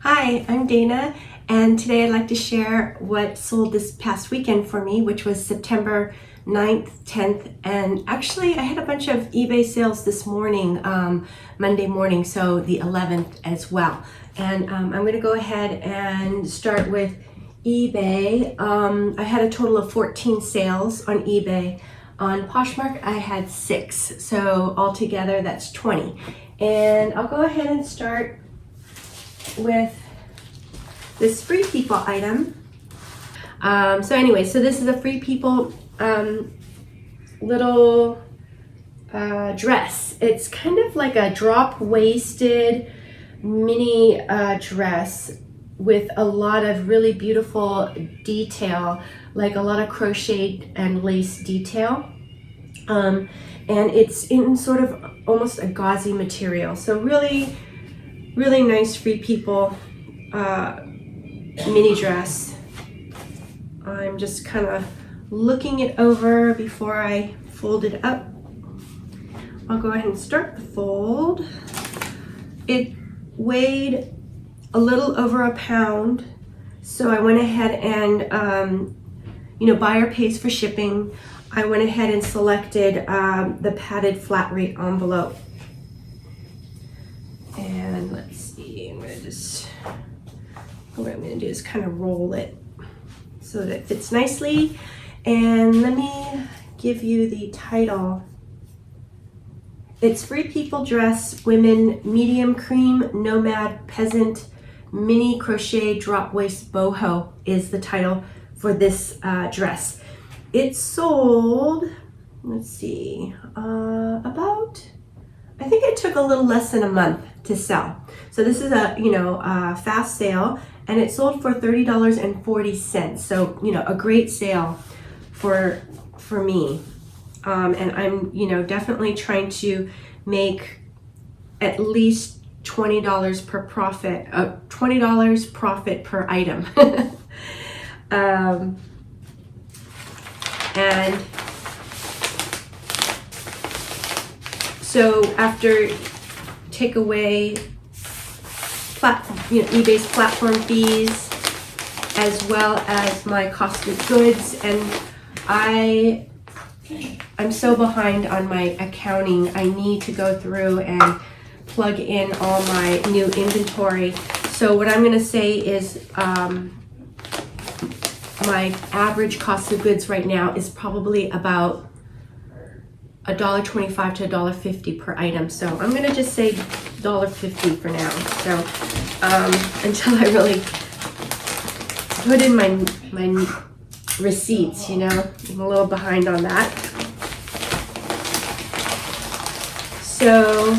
Hi, I'm Dana, and today I'd like to share what sold this past weekend for me, which was September 9th, 10th, and actually I had a bunch of eBay sales this morning, Monday morning, so the 11th as well. And I'm going to go ahead and start with eBay. I had a total of 14 sales on eBay. On Poshmark, I had 6, so altogether that's 20. And I'll go ahead and start with this Free People item. So this is a Free People little dress. It's kind of like a drop-waisted mini dress with a lot of really beautiful detail, like a lot of crochet and lace detail. And it's in sort of almost a gauzy material. So really nice Free People mini dress. I'm just kind of looking it over before I fold it up. I'll go ahead and start the fold. It weighed a little over a pound, so I went ahead and buyer pays for shipping. I went ahead and selected the padded flat rate envelope. And let's see, what I'm going to do is kind of roll it so that it fits nicely. And let me give you the title. It's Free People Dress Women Medium Cream Nomad Peasant Mini Crochet Drop Waist Boho is the title for this dress. It sold, let's see, I think it took a little less than a month to sell. So this is a fast sale, and it sold for $30.40. So a great sale for me. And I'm definitely trying to make at least $20 per profit, $20 profit per item. And so after take away eBay's platform fees as well as my cost of goods, and I'm so behind on my accounting. I need to go through and plug in all my new inventory. So what I'm going to say is my average cost of goods right now is probably about $1.25 to $1.50 per item. So I'm going to just say $1.50 for now. So until I really put in my receipts, I'm a little behind on that. So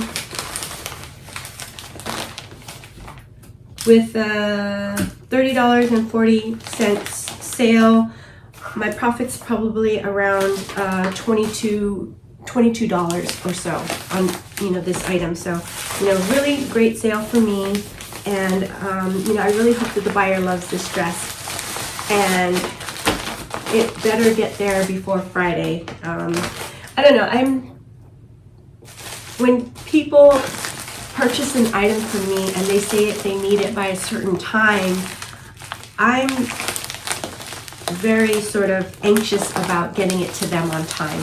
with $30.40 sale, my profit's probably around $22 or so on this item. So really great sale for me, and I really hope that the buyer loves this dress, and it better get there before Friday. I don't know, when people purchase an item from me and they say they need it by a certain time, I'm very sort of anxious about getting it to them on time,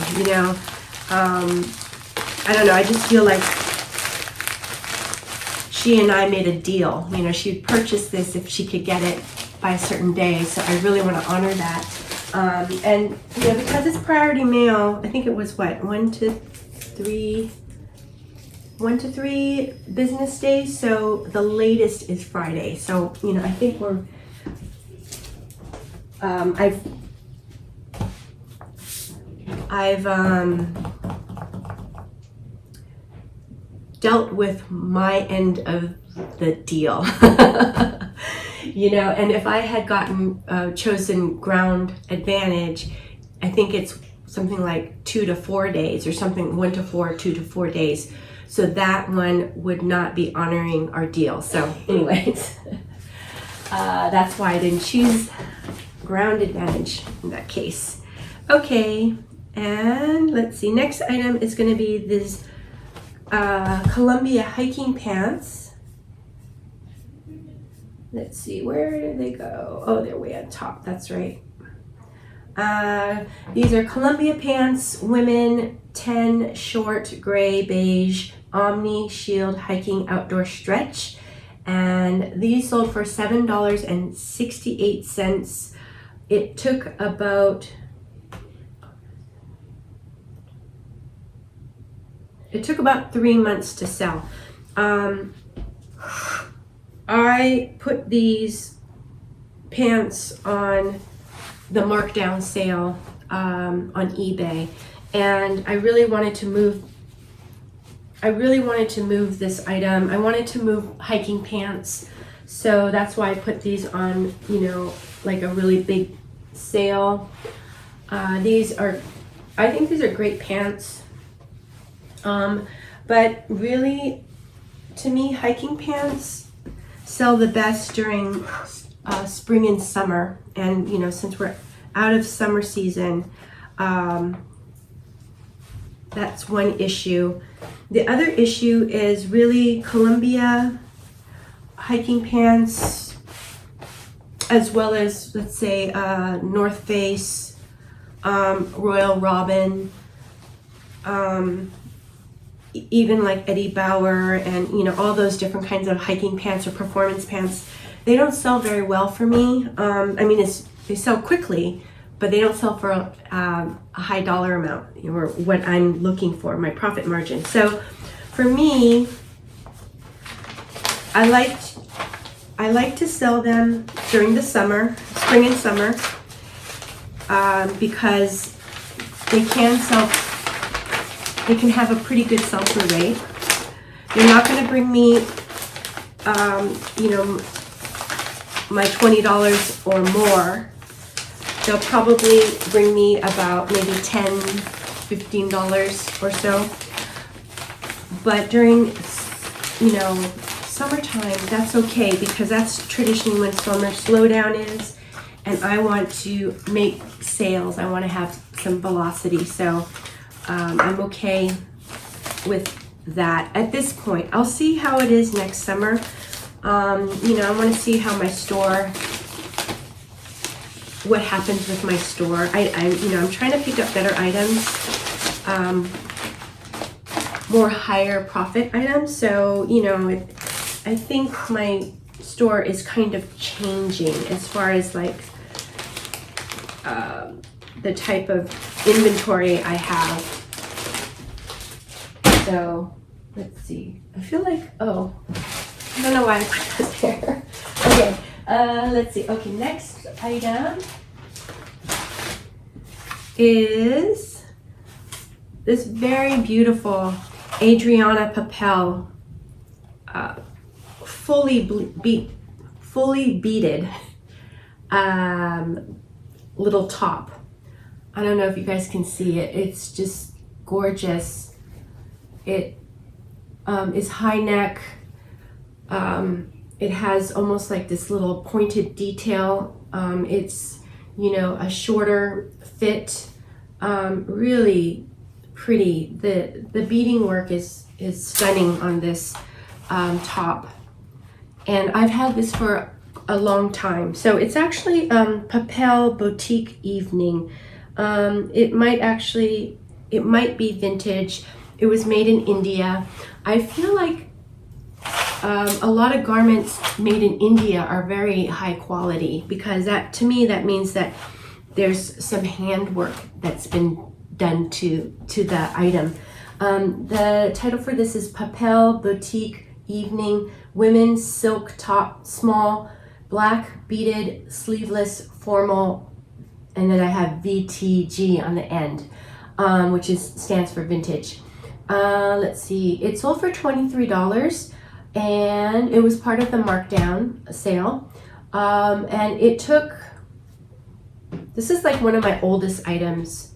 I don't know, I just feel like she and I made a deal. She'd purchase this if she could get it by a certain day, so I really want to honor that. And because it's priority mail, I think it was one to three business days, so the latest is Friday. So I think we're I've dealt with my end of the deal. And if I had chosen ground advantage, I think it's something like 2 to 4 days or something, 1 to 4, 2 to 4 days. So that one would not be honoring our deal. So anyways, that's why I didn't choose ground advantage in that case. Okay, and let's see, next item is going to be this Columbia hiking pants. let's see, where did they go? Oh, they're way on top, that's right. These are Columbia pants, women, 10, short, gray, beige, Omni Shield hiking outdoor stretch. And these sold for $7.68. It took about 3 months to sell. I put these pants on the markdown sale on eBay, and I really wanted to move this item. I wanted to move hiking pants, so that's why I put these on, you know, like a really big sale. I think these are great pants. But really, to me, hiking pants sell the best during spring and summer. And, you know, since we're out of summer season, that's one issue. The other issue is really Columbia hiking pants, as well as, let's say, North Face, Royal Robin, even like Eddie Bauer, and, you know, all those different kinds of hiking pants or performance pants. They don't sell very well for me. I mean, they sell quickly, but they don't sell for a high dollar amount, you know, or what I'm looking for, my profit margin. So for me, I like to sell them during the summer, spring and summer, because they can have a pretty good sell-through rate. They're not going to bring me, you know, my $20 or more. They'll probably bring me about maybe $10, $15 or so. But during, you know, summertime, that's okay, because that's traditionally when summer slowdown is, and I want to make sales. I want to have some velocity, so I'm okay with that at this point. I'll see how it is next summer. You know, I want to see how my store, what happens with my store. You know, I'm trying to pick up better items, more higher profit items. So, you know, I think my store is kind of changing as far as like the type of inventory I have. So let's see. I feel like, oh, I don't know why I put that there. Okay, let's see. Okay, next item is this very beautiful Adriana Papel fully beaded little top. I don't know if you guys can see it. It's just gorgeous. It is high neck. It has almost like this little pointed detail. It's, you know, a shorter fit. Really pretty. The beading work is stunning on this top. And I've had this for a long time. So it's actually Papel Boutique Evening. It might be vintage. It was made in India. I feel like a lot of garments made in India are very high quality, because that, to me, that means that there's some handwork that's been done to the item. The title for this is Papel Boutique Evening Women's Silk Top, Small, Black Beaded, Sleeveless, Formal, and then I have VTG on the end, which stands for vintage. Let's see, it sold for $23, and it was part of the markdown sale. And it took, this is like one of my oldest items.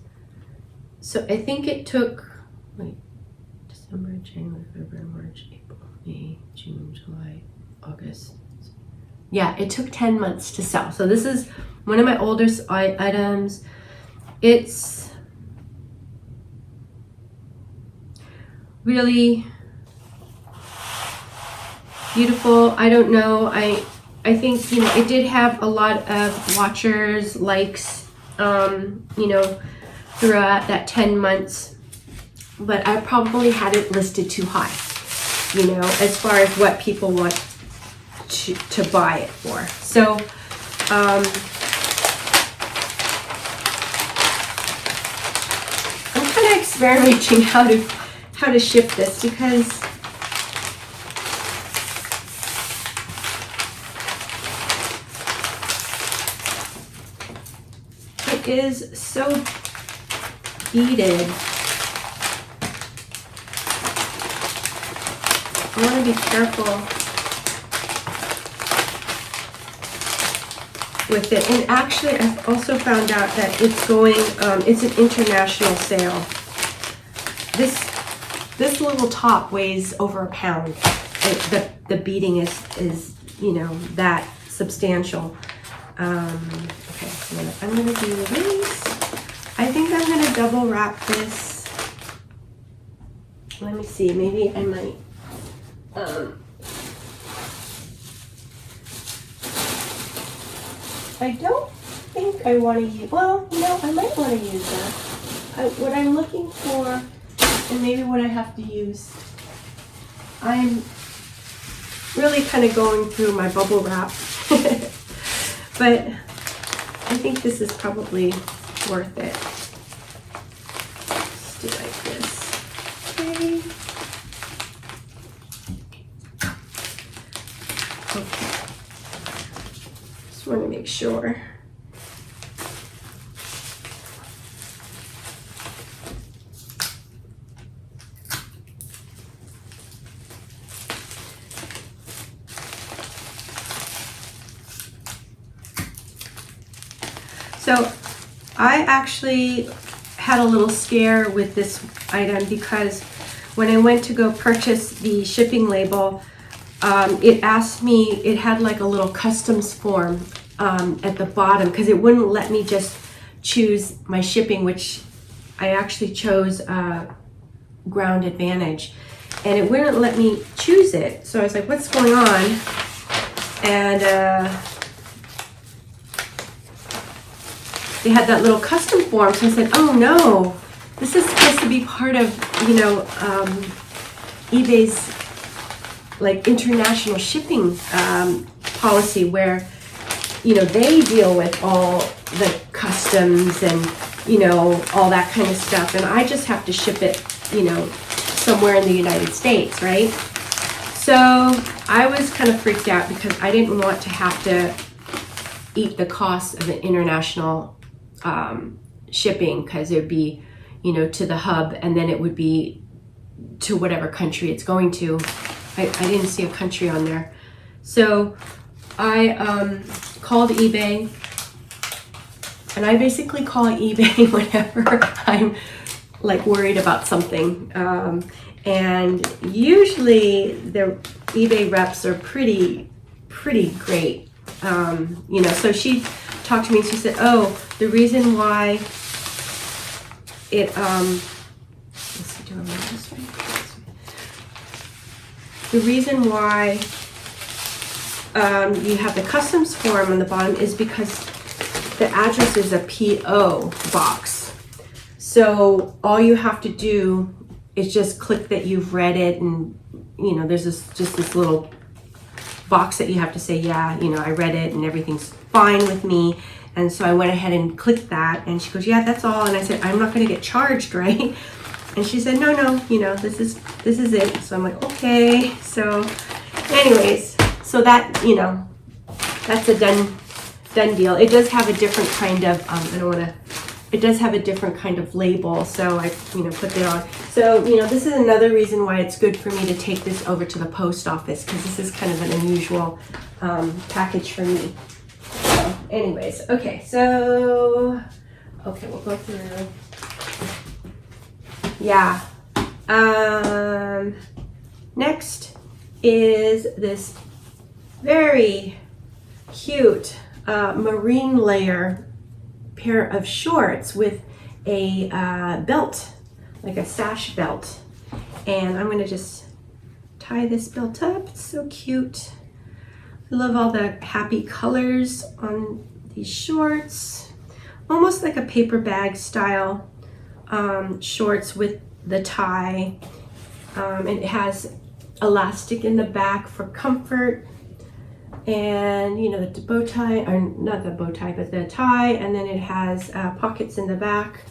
So I think it took, December, January, February, March, April, May, June, July, August. Yeah, it took 10 months to sell. So this is one of my oldest items. It's really beautiful. I don't know. I I think, you know, it did have a lot of watchers, likes, you know, throughout that 10 months, but I probably had it listed too high, you know, as far as what people want to buy it for. So, I'm kind of experimenting how to ship this, because it is so beaded. I want to be careful with it. And actually, I've also found out that it's going, it's an international sale. This little top weighs over a pound. The beading is, you know, that substantial. Okay, I'm gonna do this. I think I'm gonna double wrap this. Let me see, maybe I might. I don't think I want to use, well, you know, I might want to use that. What I'm looking for, and maybe what I have to use, I'm really kind of going through my bubble wrap. But I think this is probably worth it. Let's do like this. Okay. Okay. Just want to make sure. So I actually had a little scare with this item, because when I went to go purchase the shipping label, it asked me, it had like a little customs form at the bottom, because it wouldn't let me just choose my shipping, which I actually chose Ground Advantage, and it wouldn't let me choose it. So I was like, what's going on? And they had that little custom form, so I said, oh no, this is supposed to be part of, you know, eBay's like international shipping policy, where, you know, they deal with all the customs and, you know, all that kind of stuff, and I just have to ship it, you know, somewhere in the United States, right? So I was kind of freaked out, because I didn't want to have to eat the cost of an international shipping, because it would be, you know, to the hub, and then it would be to whatever country it's going to. I didn't see a country on there. So I called eBay, and I basically call eBay whenever I'm like worried about something. And usually the eBay reps are pretty great. You know, so she talked to me and she said, oh, the reason why it, let's see, do I want this way? The reason why you have the customs form on the bottom is because the address is a PO box. So all you have to do is just click that you've read it, and, you know, there's just this little box that you have to say, yeah, you know, I read it and everything's fine with me. And so I went ahead and clicked that, and she goes, yeah, that's all. And I said, I'm not going to get charged, right? And she said, no, you know, this is it. So I'm like, okay. So anyways, so that, you know, that's a done deal. It does have a different kind of, it does have a different kind of label. So I, you know, put that on. So, you know, this is another reason why it's good for me to take this over to the post office, because this is kind of an unusual package for me. So anyways, okay, so, okay, we'll go through. Yeah. Next is this very cute marine layer pair of shorts with a belt, like a sash belt. And I'm going to just tie this belt up. It's so cute. I love all the happy colors on these shorts. Almost like a paper bag style shorts with the tie. And it has elastic in the back for comfort. And you know, the bow tie, or not the bow tie, but the tie, and then it has pockets in the back.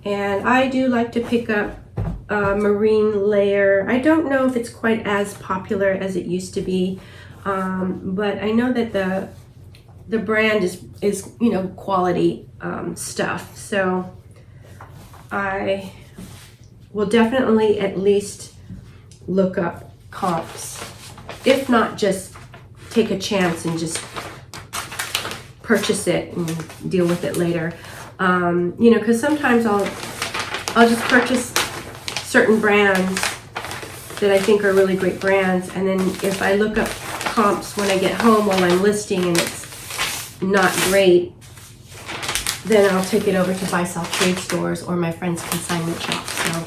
And I do like to pick up marine layer. I don't know if it's quite as popular as it used to be, but I know that the brand is you know, quality stuff. So I will definitely at least look up comps, if not just take a chance and just purchase it and deal with it later. You know, because sometimes I'll just purchase certain brands that I think are really great brands, and then if I look up comps when I get home while I'm listing and it's not great, then I'll take it over to buy sell trade stores or my friend's consignment shop. So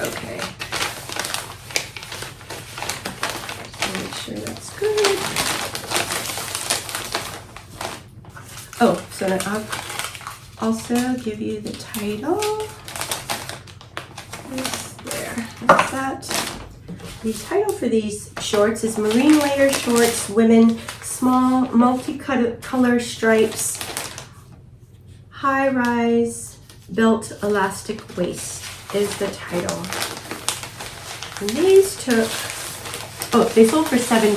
okay. Just make sure that's good. Oh, so then I'll also give you the title. That's that. The title for these shorts is Marine Layer Shorts, Women, Small, Multi-Color Stripes, High-Rise, Belt Elastic Waist is the title. And these took, oh, they sold for $7.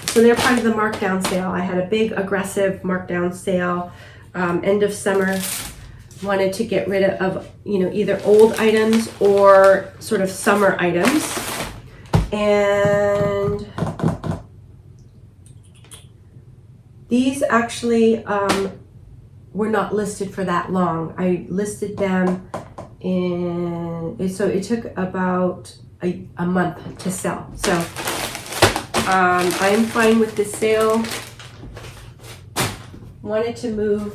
So they're part of the markdown sale. I had a big aggressive markdown sale, end of summer. Wanted to get rid of, you know, either old items or sort of summer items. And these actually were not listed for that long. I listed them so it took about a month to sell. So I'm fine with this sale. Wanted to move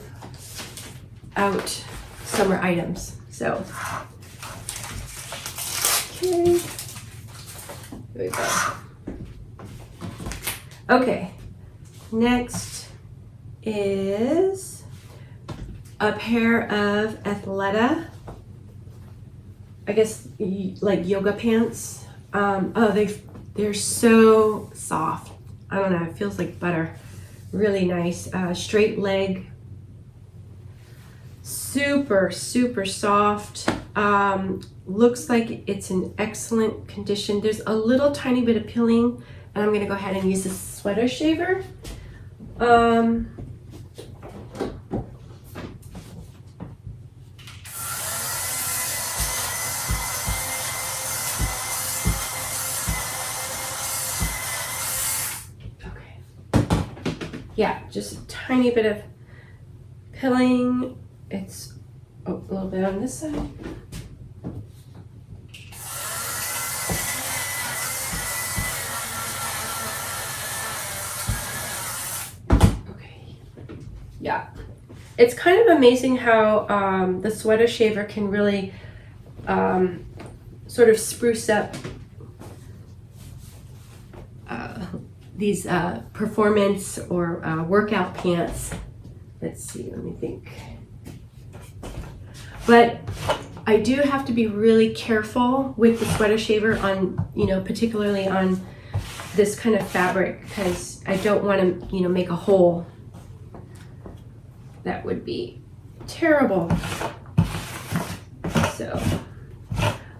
out summer items. So, okay, here we go. Okay, next is a pair of Athleta, I guess like yoga pants. Oh, they're so soft. I don't know, it feels like butter. Really nice, straight leg. Super, super soft. Looks like it's in excellent condition. There's a little tiny bit of pilling, and I'm gonna go ahead and use this sweater shaver. Okay. Yeah, just a tiny bit of pilling. It's a little bit on this side. Okay. Yeah. It's kind of amazing how the sweater shaver can really sort of spruce up these performance or workout pants. Let's see, let me think. But I do have to be really careful with the sweater shaver on, you know, particularly on this kind of fabric, because I don't want to, you know, make a hole. That would be terrible. So,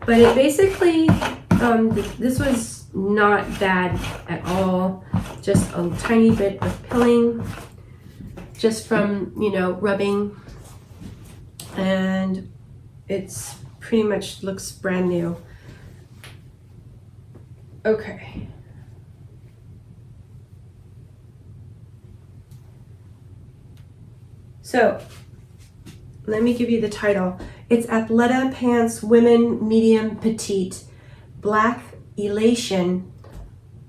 but it basically, this was not bad at all. Just a tiny bit of pilling, just from, you know, rubbing. And it's pretty much looks brand new. Okay. So let me give you the title. It's Athleta Pants Women Medium Petite Black Elation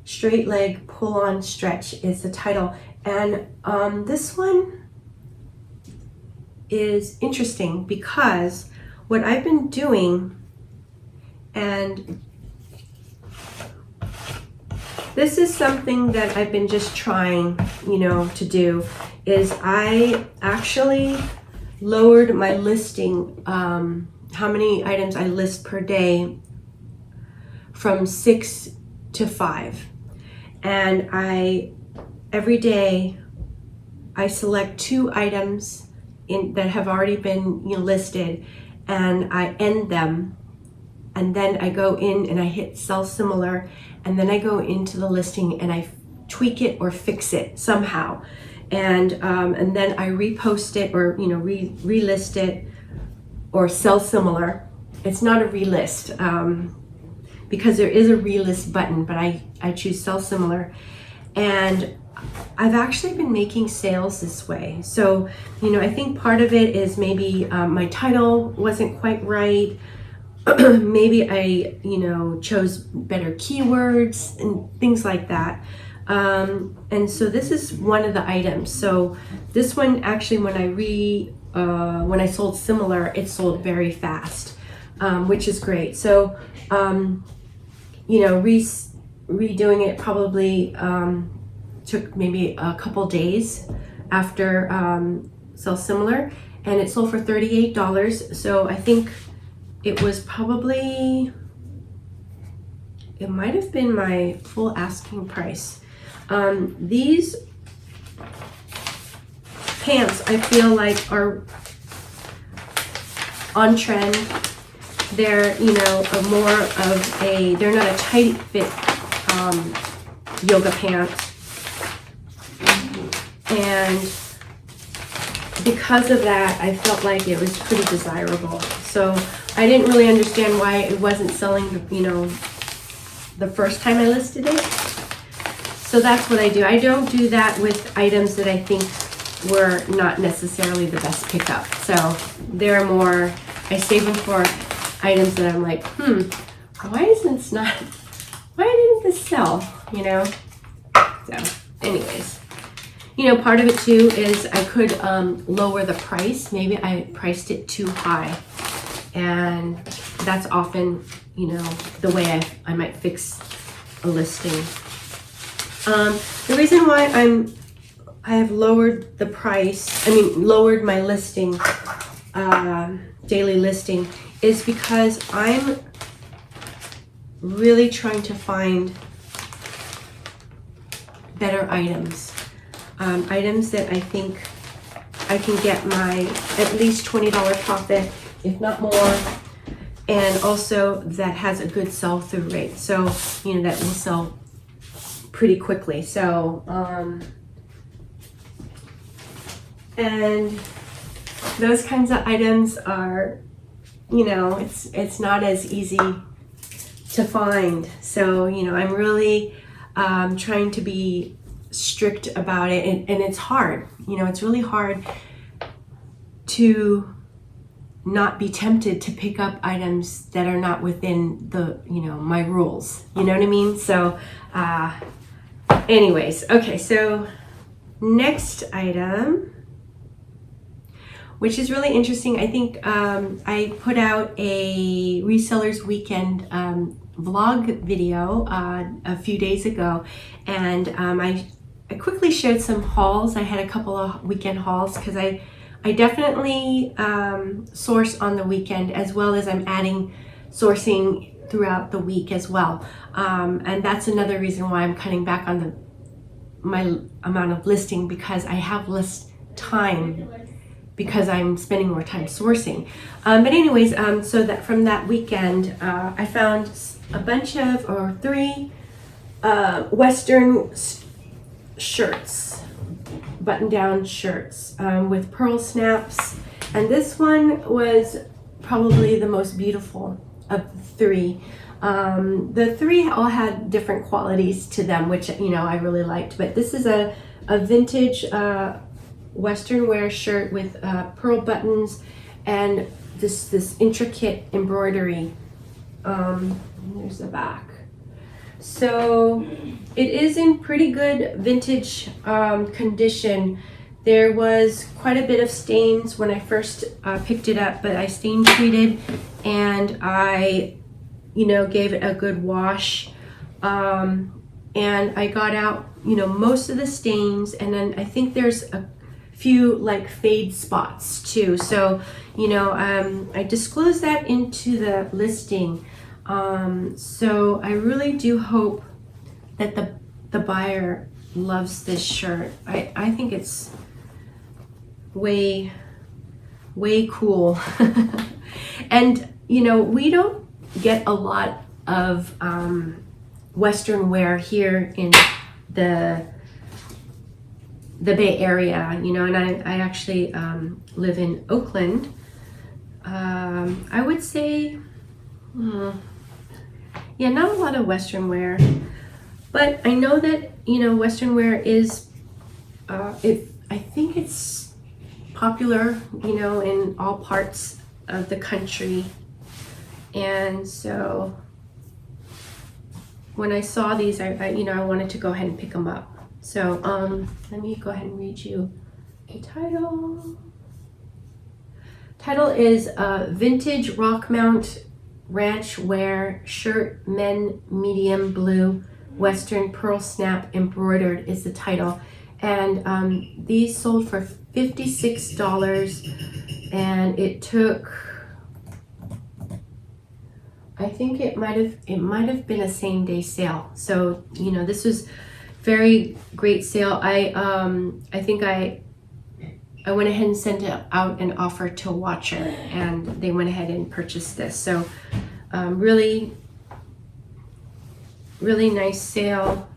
Straight Leg Pull-On Stretch is the title. And this one, is interesting because what I've been doing, and this is something that I've been just trying, to do, is I actually lowered my listing, how many items I list per day, from 6 to 5. And every day I select 2 items that have already been listed, and I end them, and then I go in and I hit sell similar, and then I go into the listing and I tweak it or fix it somehow, and then I repost it or relist it or sell similar. It's not a relist because there is a relist button, but I choose sell similar, and I've actually been making sales this way. So I think part of it is maybe my title wasn't quite right. Maybe I chose better keywords and things like that. And so this is one of the items. So this one, actually, when I sold similar, it sold very fast, which is great. So redoing it probably took maybe a couple days after sell similar, and it sold for $38. So I think it was probably, it might have been my full asking price. These pants, I feel like, are on trend. They're they're not a tight fit yoga pants, and because of that, I felt like it was pretty desirable. So I didn't really understand why it wasn't selling, the first time I listed it. So that's what I do. I don't do that with items that I think were not necessarily the best pickup. So they're more, I save them for items that I'm like, why didn't this sell, So anyways, part of it too is I could lower the price. Maybe I priced it too high, and that's often, the way I might fix a listing. The reason why I have lowered the price, lowered my listing, daily listing, is because I'm really trying to find better items. Items that I think I can get my at least $20 profit, if not more, and also that has a good sell-through rate. So, that will sell pretty quickly. So, and those kinds of items are, it's not as easy to find. So, I'm really trying to be strict about it, and it's hard. It's really hard to not be tempted to pick up items that are not within the, my rules. You know what I mean? So, anyways, okay, so next item, which is really interesting. I think I put out a Resellers Weekend vlog video a few days ago, and I quickly shared some hauls. I had a couple of weekend hauls because I definitely source on the weekend, as well as I'm adding sourcing throughout the week as well. And that's another reason why I'm cutting back on my amount of listing, because I have less time because I'm spending more time sourcing. But anyways, so that from that weekend, I found a bunch of, or 3 Western shirts, button-down shirts with pearl snaps, and this one was probably the most beautiful of the 3. The 3 all had different qualities to them, which I really liked, but this is a vintage Western wear shirt with pearl buttons and this intricate embroidery. There's the back. So it is in pretty good vintage condition. There was quite a bit of stains when I first picked it up, but I stain treated and I, gave it a good wash. And I got out, most of the stains, and then I think there's a few like fade spots too. So, I disclosed that into the listing. So I really do hope that the buyer loves this shirt. I think it's way cool. And we don't get a lot of Western wear here in the Bay Area, and I actually live in Oakland. I would say, yeah, not a lot of Western wear, but I know that, Western wear is, I think it's popular, in all parts of the country. And so when I saw these, I wanted to go ahead and pick them up. So let me go ahead and read you a title. Title is Vintage Rock Mount Ranch Wear Shirt, Men, Medium Blue, Western Pearl Snap Embroidered is the title. And these sold for $56, and it took, I think it might have been a same day sale. So this was very great sale. I think I went ahead and sent out an offer to a watcher, and they went ahead and purchased this. So really nice sale.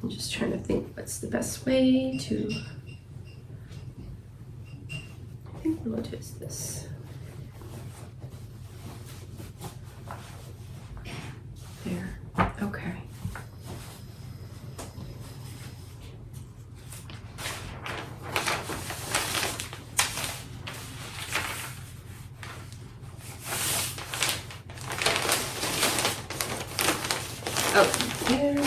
I'm just trying to think what's the best way to, I think what is this? There, okay. Oh, there.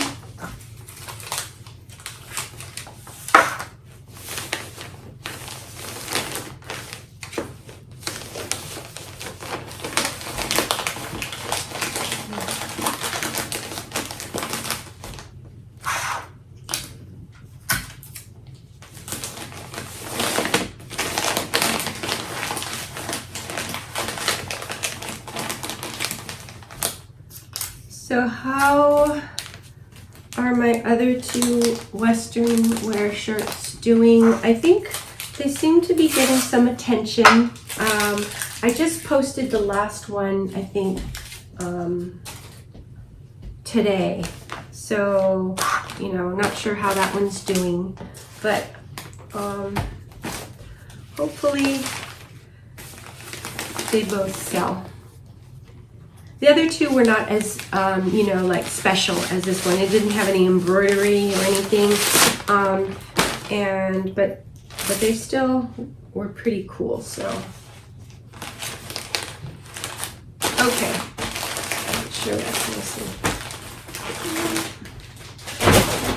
So how are my other two Western wear shirts doing? I think they seem to be getting some attention. I just posted the last one, I think, today. So, not sure how that one's doing, but hopefully they both sell. The other two were not as, like special as this one. It didn't have any embroidery or anything, but they still were pretty cool. So, okay, I'm sure that's missing.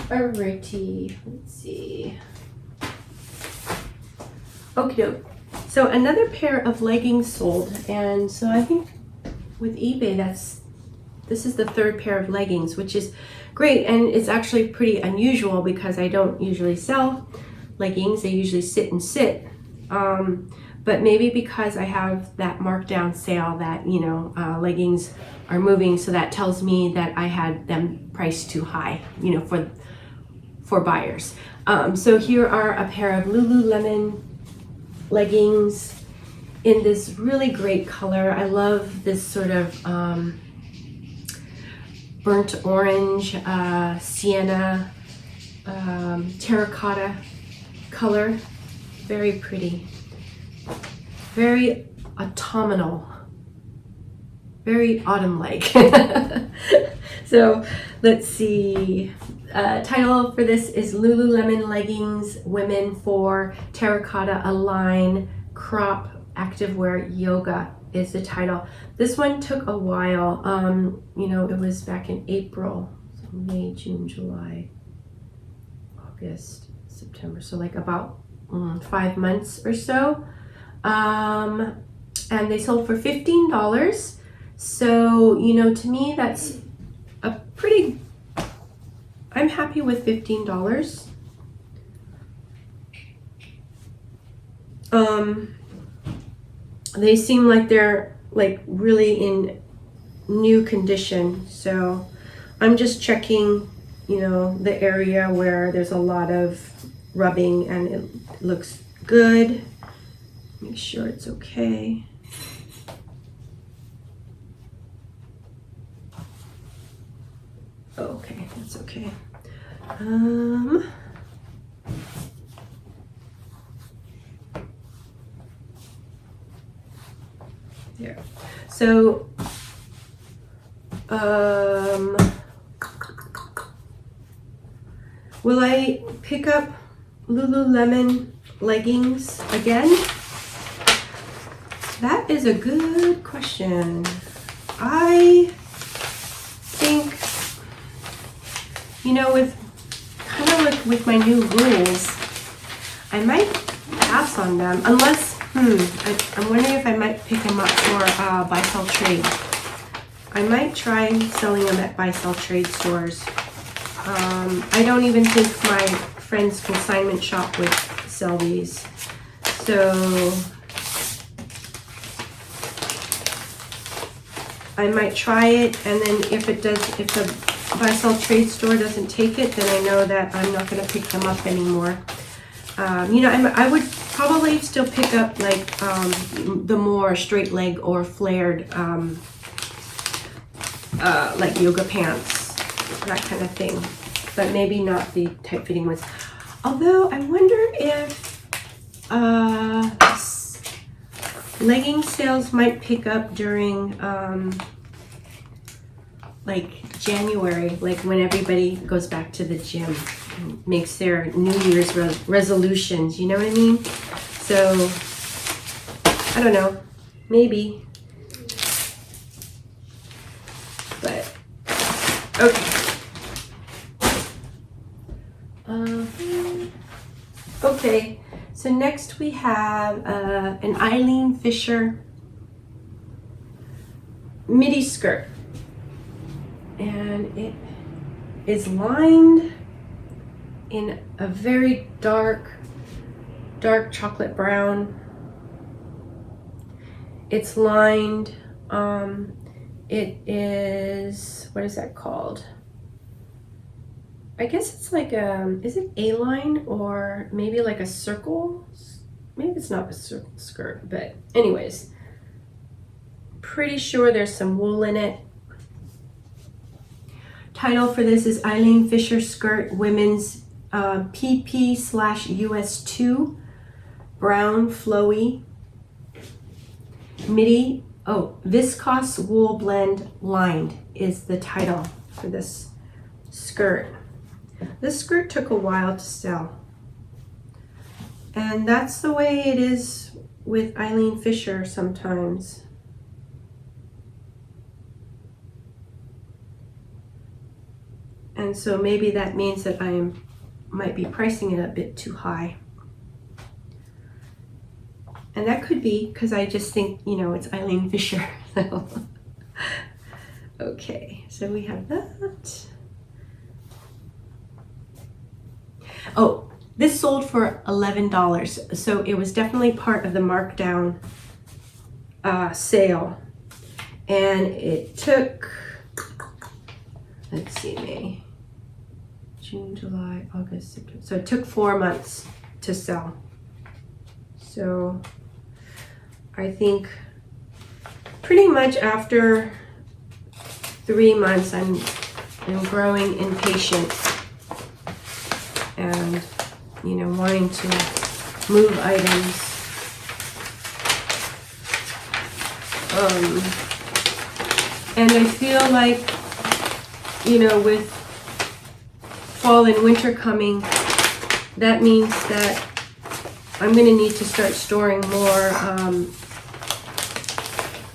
Alrighty, let's see. Okay, so another pair of leggings sold, and so I think with eBay, this is the third pair of leggings, which is great, and it's actually pretty unusual because I don't usually sell leggings. They usually sit and sit, but maybe because I have that markdown sale that leggings are moving, so that tells me that I had them priced too high, for buyers. So here are a pair of Lululemon leggings in this really great color. I love this sort of burnt orange, sienna, terracotta color. Very pretty. Very autumnal. Very autumn-like. So let's see. Title for this is Lululemon Leggings Women for Terracotta Align Crop Activewear Yoga is the title. This one took a while. It was back in April, so May, June, July, August, September, so like about 5 months or so. And they sold for $15. So, you know, to me, that's a pretty, I'm happy with $15. They seem like they're like really in new condition. So I'm just checking, you know, the area where there's a lot of rubbing and it looks good. Make sure it's okay. Okay, that's okay. There. So, will I pick up Lululemon leggings again? That is a good question. I think, you know, with kind of like with my new rules, I might pass on them unless, I'm wondering if I might pick them up for buy sell trade. I might try selling them at buy sell trade stores. I don't even think my friend's consignment shop would sell these. So I might try it, and then if the buy sell trade store doesn't take it, then I know that I'm not going to pick them up anymore. You know, I would probably still pick up like the more straight leg or flared like yoga pants, that kind of thing, but maybe not the tight fitting ones. Although I wonder if legging sales might pick up during like January, like when everybody goes back to the gym and makes their New Year's resolutions, you know what I mean? So I don't know, maybe. But okay. Okay, so next we have an Eileen Fisher midi skirt, and it is lined in a very dark chocolate brown. It's lined, it is, what is that called? I guess it's like is it A-line or maybe like a circle? Maybe it's not a circle skirt, but anyways, pretty sure there's some wool in it. Title for this is Eileen Fisher Skirt Women's PP/US2 Brown Flowy Midi. Oh, Viscose Wool Blend Lined is the title for this skirt. This skirt took a while to sell, and that's the way it is with Eileen Fisher sometimes. And so maybe that means that I might be pricing it a bit too high. And that could be because I just think, you know, it's Eileen Fisher. Okay, so we have that. Oh, this sold for $11. So it was definitely part of the markdown sale. And it took, let's see, May, June, July, August, September. So it took 4 months to sell. So I think pretty much after 3 months, I'm growing impatient and, you know, wanting to move items. And I feel like, you know, with fall and winter coming, that means that I'm going to need to start storing more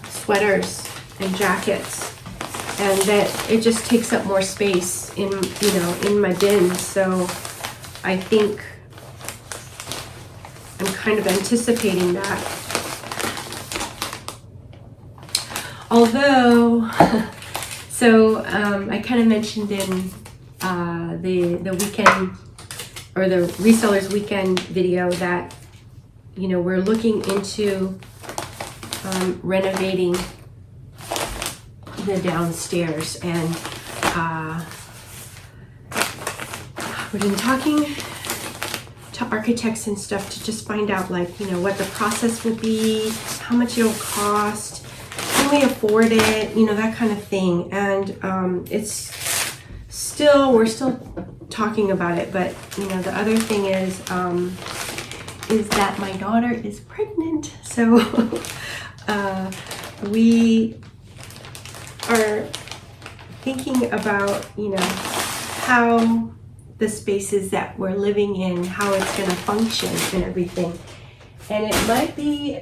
sweaters and jackets, and that it just takes up more space in, you know, in my bins. So I think I'm kind of anticipating that. Although, so I kind of mentioned in the weekend, or the resellers weekend video, that, you know, we're looking into renovating the downstairs, and we've been talking to architects and stuff to just find out, like, you know, what the process will be, how much it'll cost, can we afford it, you know, that kind of thing. And we're still talking about it. But, you know, the other thing is that my daughter is pregnant, so we are thinking about, you know, how the spaces that we're living in, how it's going to function and everything. And it might be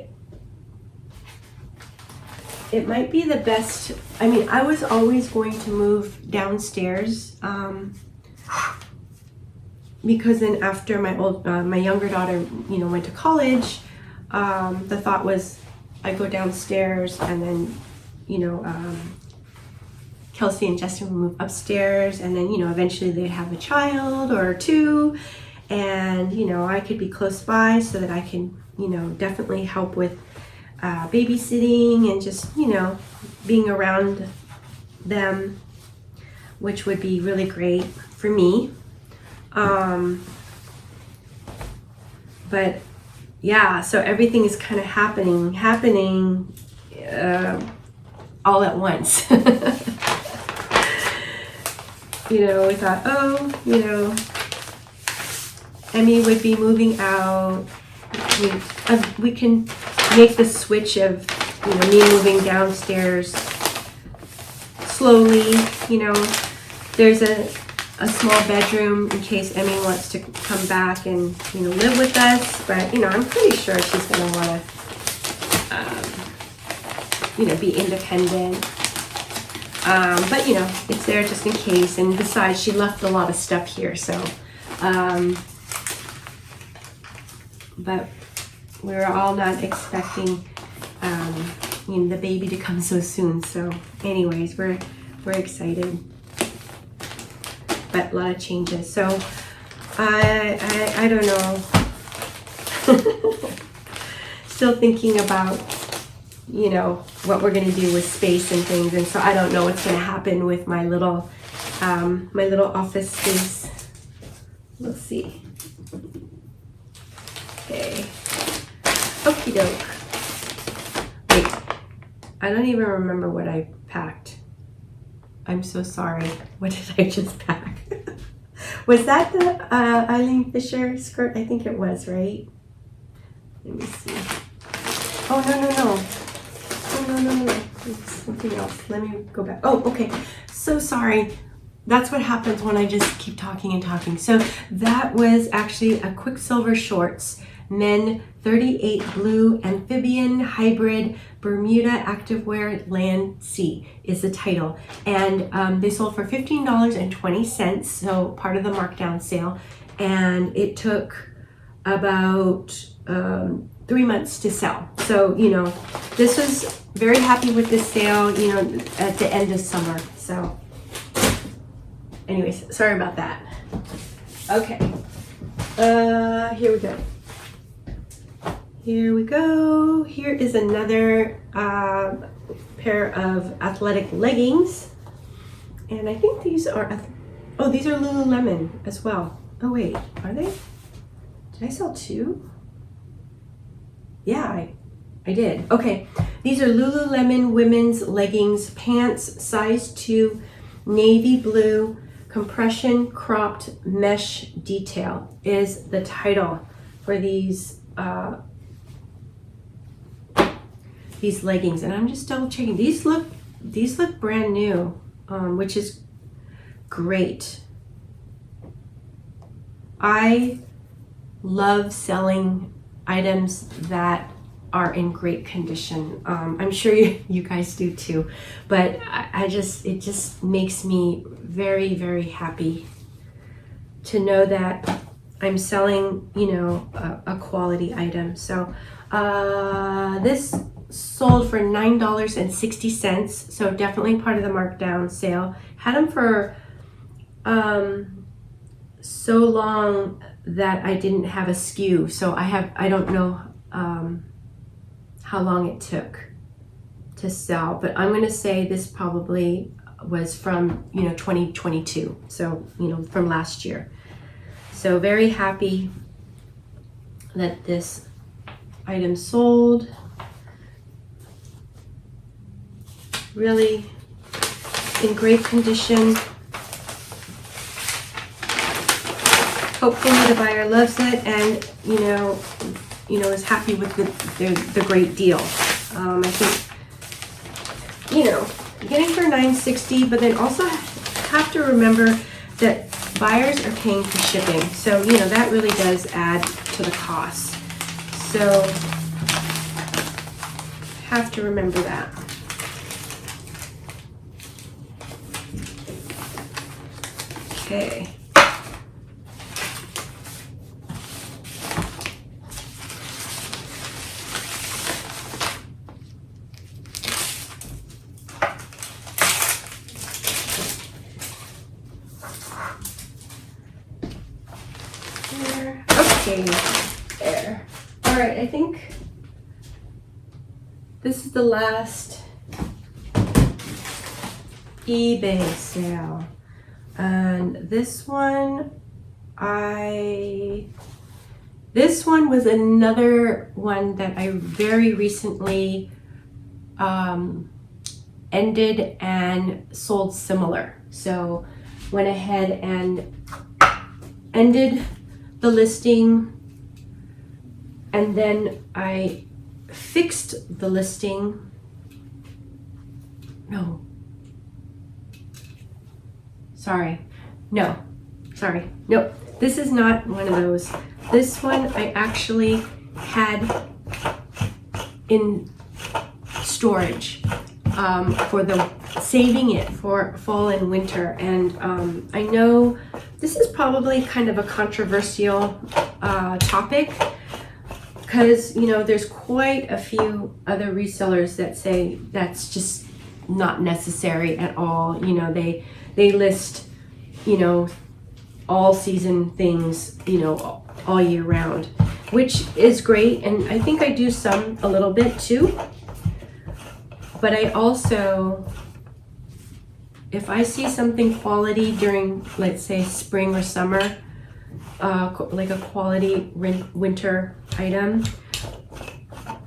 the best. I mean, I was always going to move downstairs, because then after my younger daughter, you know, went to college, the thought was I go downstairs, and then, you know, Kelsey and Justin would move upstairs, and then, you know, eventually they'd have a child or two, and, you know, I could be close by so that I can, you know, definitely help with babysitting and just, you know, being around them, which would be really great for me. But yeah, so everything is kind of happening all at once. You know, we thought, oh, you know, Emmy would be moving out. We can make the switch of, you know, me moving downstairs slowly. You know, there's a small bedroom in case Emmy wants to come back and, you know, live with us. But, you know, I'm pretty sure she's going to want to, you know, be independent. But, you know, it's there just in case. And besides, she left a lot of stuff here. So, but we were all not expecting, you know, the baby to come so soon. So anyways, we're excited, but a lot of changes. So I don't know. Still thinking about, you know, what we're going to do with space and things. And so I don't know what's going to happen with my little office space. We'll see. Okay. Okie doke. Wait, I don't even remember what I packed. I'm so sorry. What did I just pack? Was that the Eileen Fisher skirt? I think it was, right? Let me see. Oh, no. No. It's something else. Let me go back. Oh, okay. So sorry. That's what happens when I just keep talking and talking. So that was actually a Quicksilver Shorts Men 38 Blue Amphibian Hybrid Bermuda Activewear Land Sea is the title. And they sold for $15.20, so part of the markdown sale. And it took about 3 months to sell. So, you know, this was very happy with this sale, you know, at the end of summer. So anyways, sorry about that. Okay, here we go. Here is another pair of athletic leggings. And I think these are, these are Lululemon as well. Oh wait, are they? Did I sell two? Yeah, I did. Okay, these are Lululemon women's leggings, pants, size 2, navy blue, compression cropped mesh detail is the title for these leggings. And I'm just double checking. These look brand new, which is great. I love selling items that are in great condition. I'm sure you guys do too, but it just makes me very, very happy to know that I'm selling, you know, a quality item. So this sold for $9.60. So definitely part of the markdown sale. Had them for so long that I didn't have a SKU. So I don't know how long it took to sell, but I'm going to say this probably was from, you know, 2022. So, you know, from last year. So very happy that this item sold. Really in great condition. Hopefully the buyer loves it and, you know, is happy with the great deal. I think, you know, getting for $9.60, but then also have to remember that buyers are paying for shipping. So, you know, that really does add to the cost. So, have to remember that. Okay. Okay, there. All right, I think this is the last eBay sale. And this one was another one that I very recently ended and sold similar. So went ahead and ended the listing, and then I fixed the listing. No. Nope. This is not one of those. This one I actually had in storage for saving it for fall and winter. And I know this is probably kind of a controversial topic, because, you know, there's quite a few other resellers that say that's just not necessary at all. You know, they list, you know, all season things, you know, all year round, which is great. And I think I do some a little bit too. But I also, if I see something quality during, let's say, spring or summer, like a quality winter item,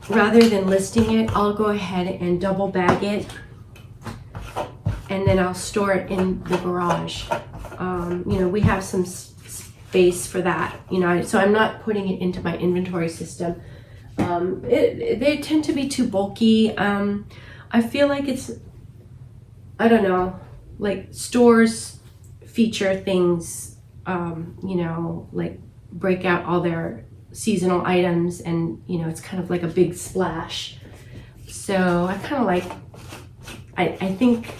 rather than listing it, I'll go ahead and double bag it, and then I'll store it in the garage. You know, we have some space for that, you know, so I'm not putting it into my inventory system. They tend to be too bulky. I feel like it's, I don't know, like stores feature things, you know, like break out all their seasonal items, and, you know, it's kind of like a big splash. So I kind of like, I think,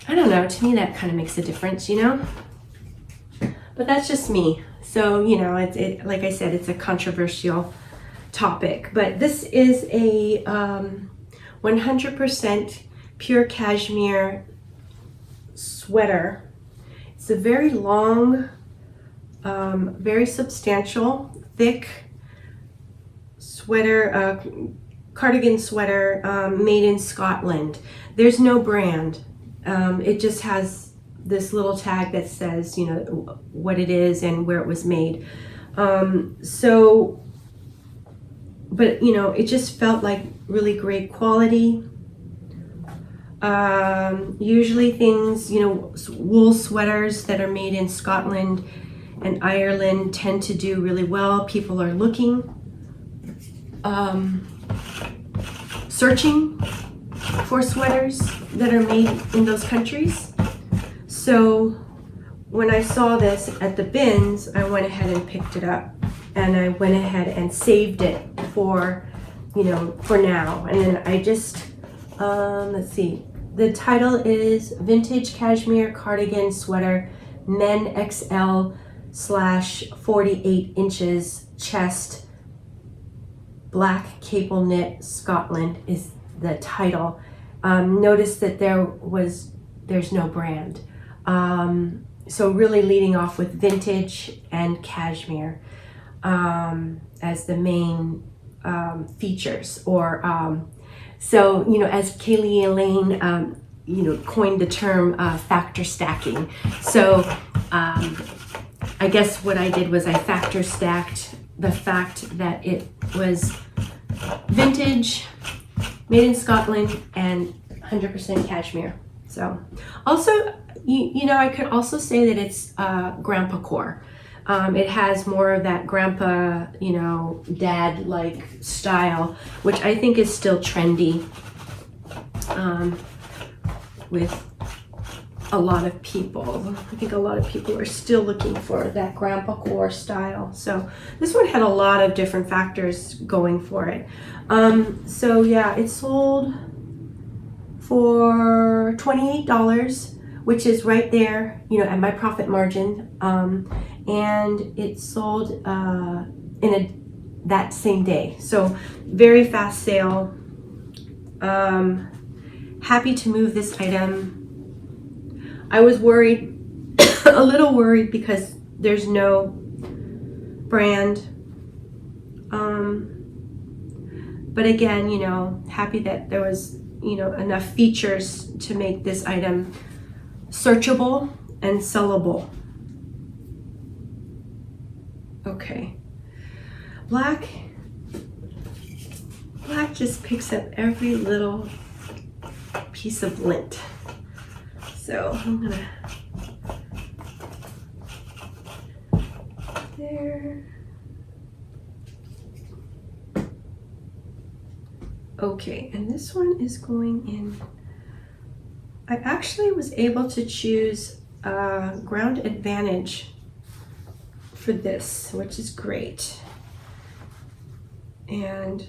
I don't know, to me that kind of makes a difference, you know, but that's just me. So, you know, it like I said, it's a controversial topic, but this is a 100% pure cashmere sweater. It's a very long, very substantial, thick sweater, cardigan sweater, made in Scotland. There's no brand. It just has this little tag that says, you know, what it is and where it was made. So, but, you know, it just felt like really great quality. Usually things, you know, wool sweaters that are made in Scotland and Ireland tend to do really well. People are looking, searching for sweaters that are made in those countries. So when I saw this at the bins, I went ahead and picked it up, and I went ahead and saved it for, you know, for now. And then I just, let's see, the title is Vintage Cashmere Cardigan Sweater Men XL /48 inches chest, black cable knit, Scotland is the title. Notice that there's no brand. So really leading off with vintage and cashmere as the main features. Or so, you know, as Kaylee Elaine you know, coined the term factor stacking. So I guess what I did was I factor stacked the fact that it was vintage, made in Scotland, and 100% cashmere. So also, you know, I could also say that it's grandpa core. It has more of that grandpa, you know, dad-like style, which I think is still trendy with a lot of people. I think a lot of people are still looking for that grandpa core style. So this one had a lot of different factors going for it. So yeah, it sold for $28, which is right there, you know, at my profit margin. And it sold that same day. So very fast sale. Happy to move this item. I was worried, a little worried, because there's no brand. But again, you know, happy that there was, you know, enough features to make this item searchable and sellable. Okay. Black just picks up every little piece of lint. So I'm gonna, there. Okay, and this one is going in. I actually was able to choose ground advantage for this, which is great. And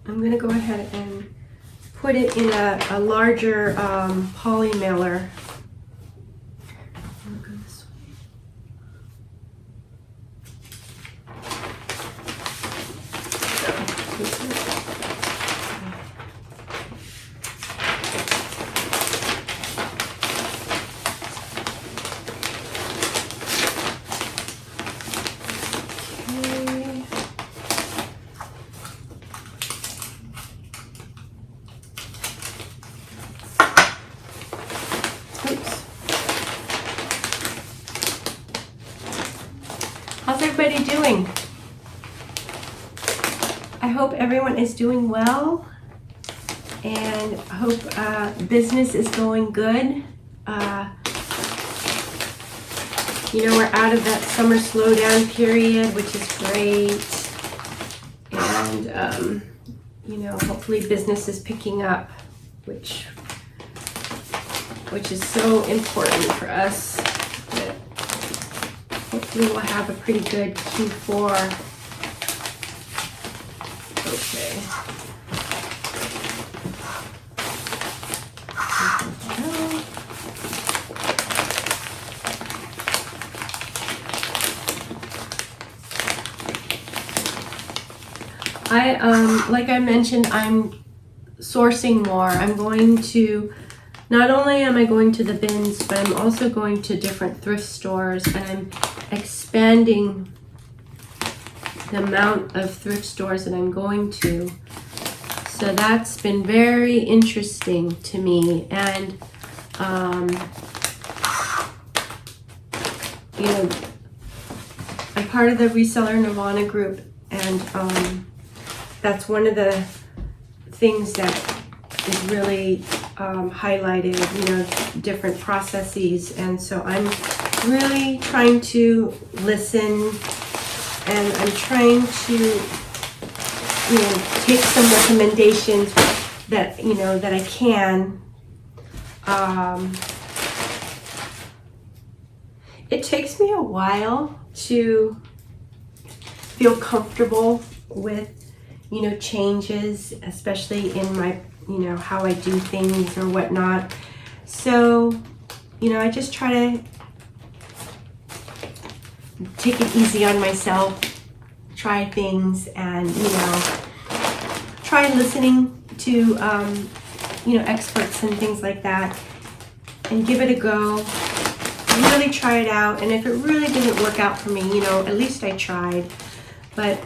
I'm going to go ahead and put it in a larger poly mailer. I'll go this way. How's everybody doing? I hope everyone is doing well, and I hope business is going good. You know, we're out of that summer slowdown period, which is great. And, you know, hopefully business is picking up, which is so important for us. Hopefully we'll have a pretty good Q4. Okay. Like I mentioned, I'm sourcing more. I'm going to, not only am I going to the bins, but I'm also going to different thrift stores, and I'm expanding the amount of thrift stores that I'm going to. So that's been very interesting to me. And you know, I'm part of the Reseller Nirvana group, and that's one of the things that is really highlighted, you know, different processes. And so I'm really trying to listen, and I'm trying to, you know, take some recommendations that, you know, that I can. It takes me a while to feel comfortable with, you know, changes, especially in my how I do things or whatnot. So, I just try to take it easy on myself, try things, and, try listening to, experts and things like that, and give it a go. Really try it out, and if it really didn't work out for me, at least I tried. But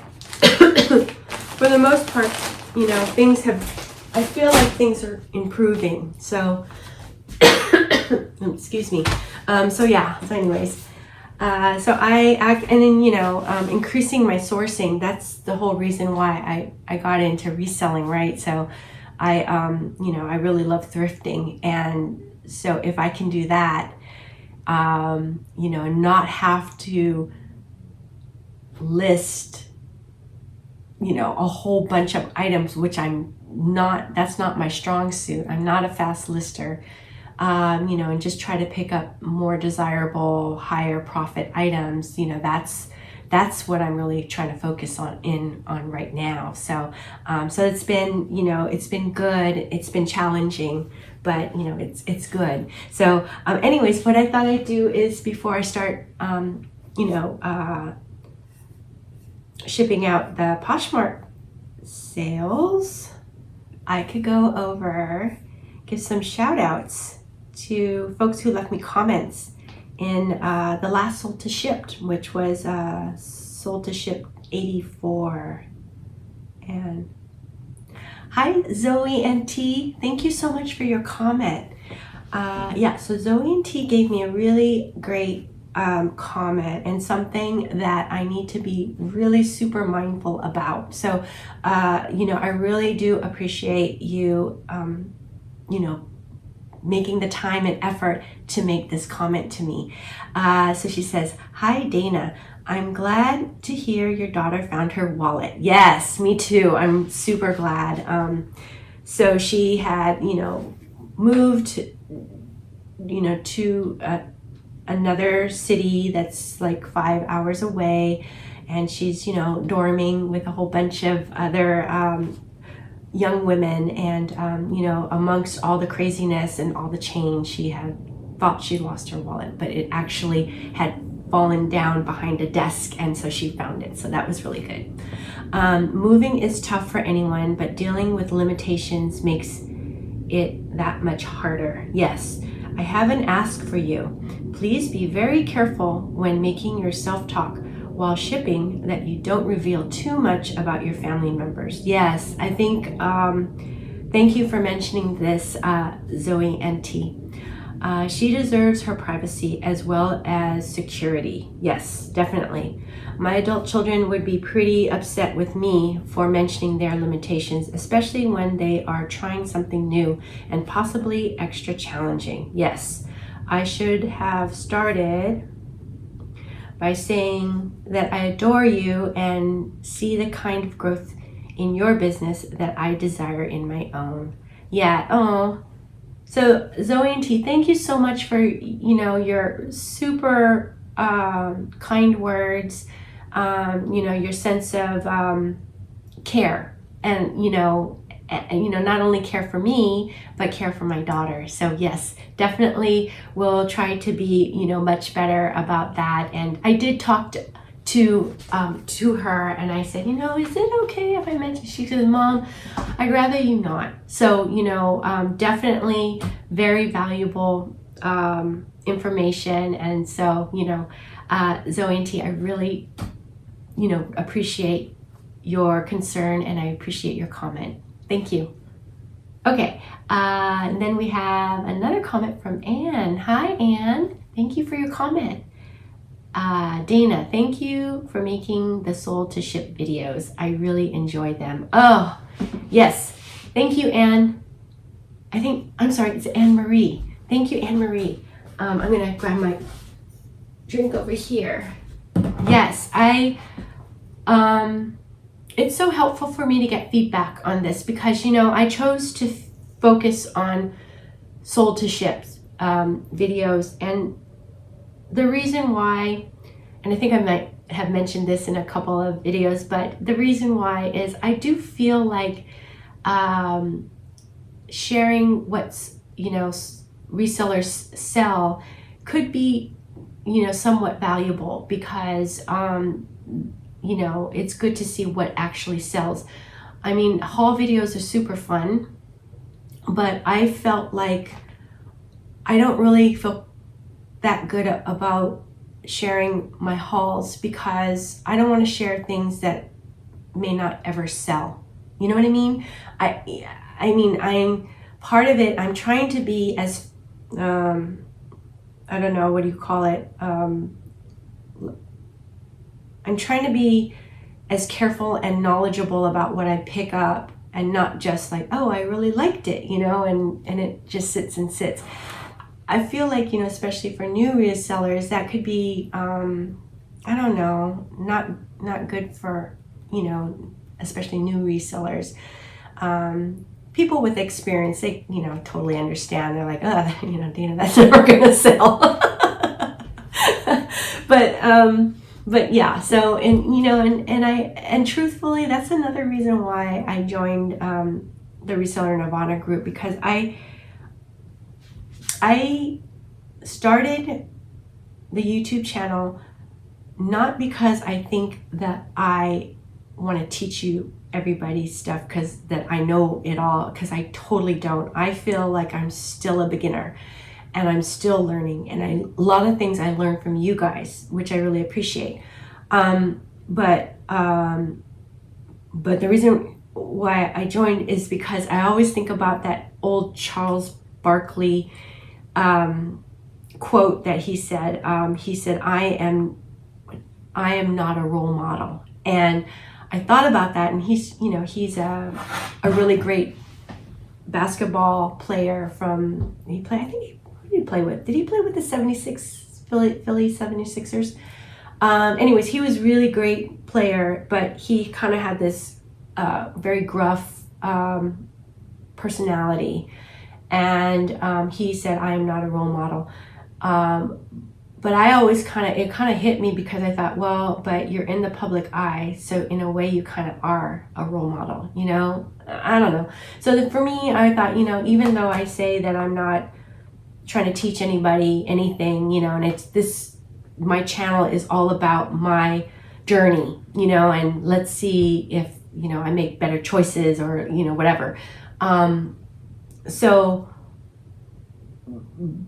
for the most part, I feel like things are improving. So, excuse me. So anyways, so I act, and then, increasing my sourcing, that's the whole reason why I got into reselling, right? So I really love thrifting. And so if I can do that, and not have to list, a whole bunch of items, which that's not my strong suit. I'm not a fast lister, and just try to pick up more desirable, higher profit items. That's what I'm really trying to focus on right now. So, so it's been, it's been good. It's been challenging, but it's good. So, anyways, what I thought I'd do is, before I start, shipping out the Poshmark sales, I could go over, give some shout outs to folks who left me comments in the last sold to shipped, which was sold to ship 84. And hi, Zoe and T. Thank you so much for your comment. So Zoe and T gave me a really great comment, and something that I need to be really super mindful about. So, I really do appreciate you, making the time and effort to make this comment to me. So she says, "Hi, Dana. I'm glad to hear your daughter found her wallet." Yes, me too. I'm super glad. So she had, moved, to another city that's like 5 hours away, and she's, dorming with a whole bunch of other young women, and amongst all the craziness and all the change, she had thought she lost her wallet, but it actually had fallen down behind a desk, and so she found it. So that was really good. Moving is tough for anyone, but dealing with limitations makes it that much harder. Yes, I have an ask for you. Please be very careful when making your self-talk while shipping, that you don't reveal too much about your family members. Yes, I think, thank you for mentioning this, Zoe and T. She deserves her privacy as well as security. Yes, definitely. My adult children would be pretty upset with me for mentioning their limitations, especially when they are trying something new and possibly extra challenging. Yes, I should have started by saying that I adore you and see the kind of growth in your business that I desire in my own. Yeah, oh. So Zoe and T, thank you so much for, your super kind words, your sense of care, and, not only care for me, but care for my daughter. So yes, definitely we'll try to be, much better about that. And I did talk to her, and I said, is it okay if I mention? She said, Mom, I'd rather you not. So, definitely very valuable information. And so, Zoe and T, I really, appreciate your concern, and I appreciate your comment. Thank you. Okay, and then we have another comment from Anne. Hi, Anne. Thank you for your comment. Dana, thank you for making the sold to ship videos. I really enjoy them. Oh, yes. Thank you, Anne. It's Anne Marie. Thank you, Anne Marie. I'm going to grab my drink over here. Yes, it's so helpful for me to get feedback on this, because, I chose to focus on sold to ships videos, and the reason why, and I think I might have mentioned this in a couple of videos, but the reason why is I do feel like sharing what's, resellers sell could be, somewhat valuable because, it's good to see what actually sells. I mean, haul videos are super fun, but I felt like I don't really feel that good about sharing my hauls because I don't want to share things that may not ever sell. You know what I mean? I'm part of it. I'm trying to be as, I don't know, what do you call it? I'm trying to be as careful and knowledgeable about what I pick up and not just like, oh, I really liked it, and it just sits and sits. I feel like, especially for new resellers, that could be, I don't know, not good for, especially new resellers. People with experience, they, totally understand. They're like, oh, Dana, that's never going to sell. But yeah, so, and truthfully, that's another reason why I joined the Reseller Nirvana group, because I started the YouTube channel not because I think that I want to teach you everybody's stuff because that I know it all, because I totally don't. I feel like I'm still a beginner and I'm still learning, and a lot of things I learned from you guys, which I really appreciate. But the reason why I joined is because I always think about that old Charles Barkley quote that he said. He said, I am not a role model. And I thought about that, and he's a really great basketball player from, who did he play with? Did he play with the Philly 76ers? Anyways, he was really great player, but he kind of had this very gruff personality. And he said, I am not a role model. But I always it kind of hit me because I thought, well, but you're in the public eye. So in a way you kind of are a role model, I don't know. So for me, I thought, even though I say that I'm not trying to teach anybody anything, and it's this, my channel is all about my journey, and let's see if, I make better choices or, whatever.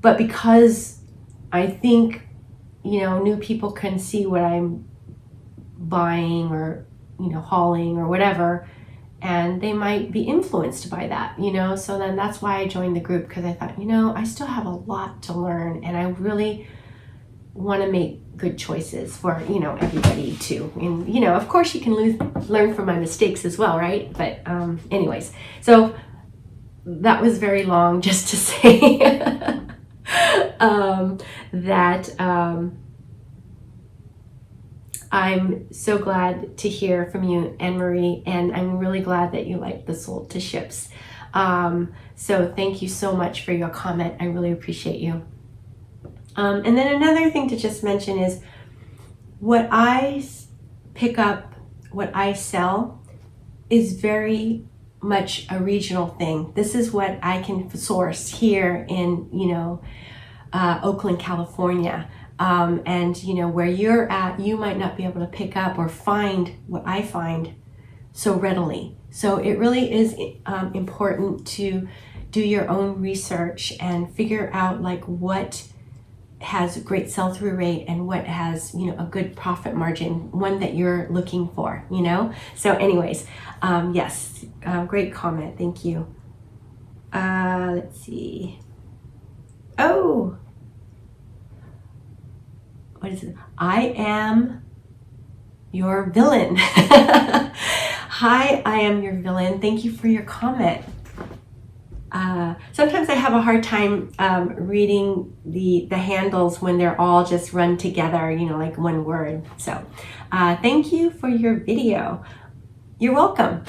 But because I think, new people can see what I'm buying or, hauling or whatever, and they might be influenced by that, so then that's why I joined the group, because I thought, I still have a lot to learn, and I really want to make good choices for, everybody too. And, of course you can learn from my mistakes as well, right? But anyways, so that was very long just to say that I'm so glad to hear from you, Anne-Marie, and I'm really glad that you like the Sold to Ships. So thank you so much for your comment. I really appreciate you. And then another thing to just mention is what I pick up, what I sell is very much a regional thing. This is what I can source here in, Oakland, California. And, where you're at, you might not be able to pick up or find what I find so readily. So it really is important to do your own research and figure out like what has a great sell-through rate and what has, a good profit margin, one that you're looking for, So anyways, yes, great comment. Thank you. Let's see. Oh, what is it? I am your villain. Hi, I am your villain. Thank you for your comment. Sometimes I have a hard time reading the handles when they're all just run together, like one word. So thank you for your video. You're welcome.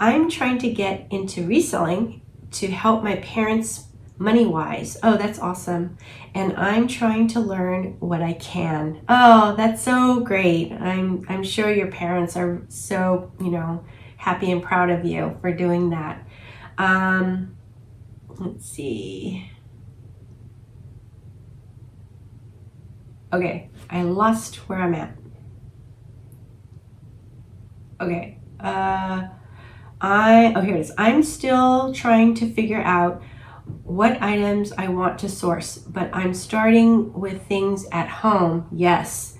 I'm trying to get into reselling to help my parents money-wise. Oh, that's awesome. And I'm trying to learn what I can. Oh, that's so great. I'm sure your parents are so, happy and proud of you for doing that. Let's see. Okay, I lost where I'm at. Okay, here it is. I'm still trying to figure out what items I want to source, but I'm starting with things at home. Yes.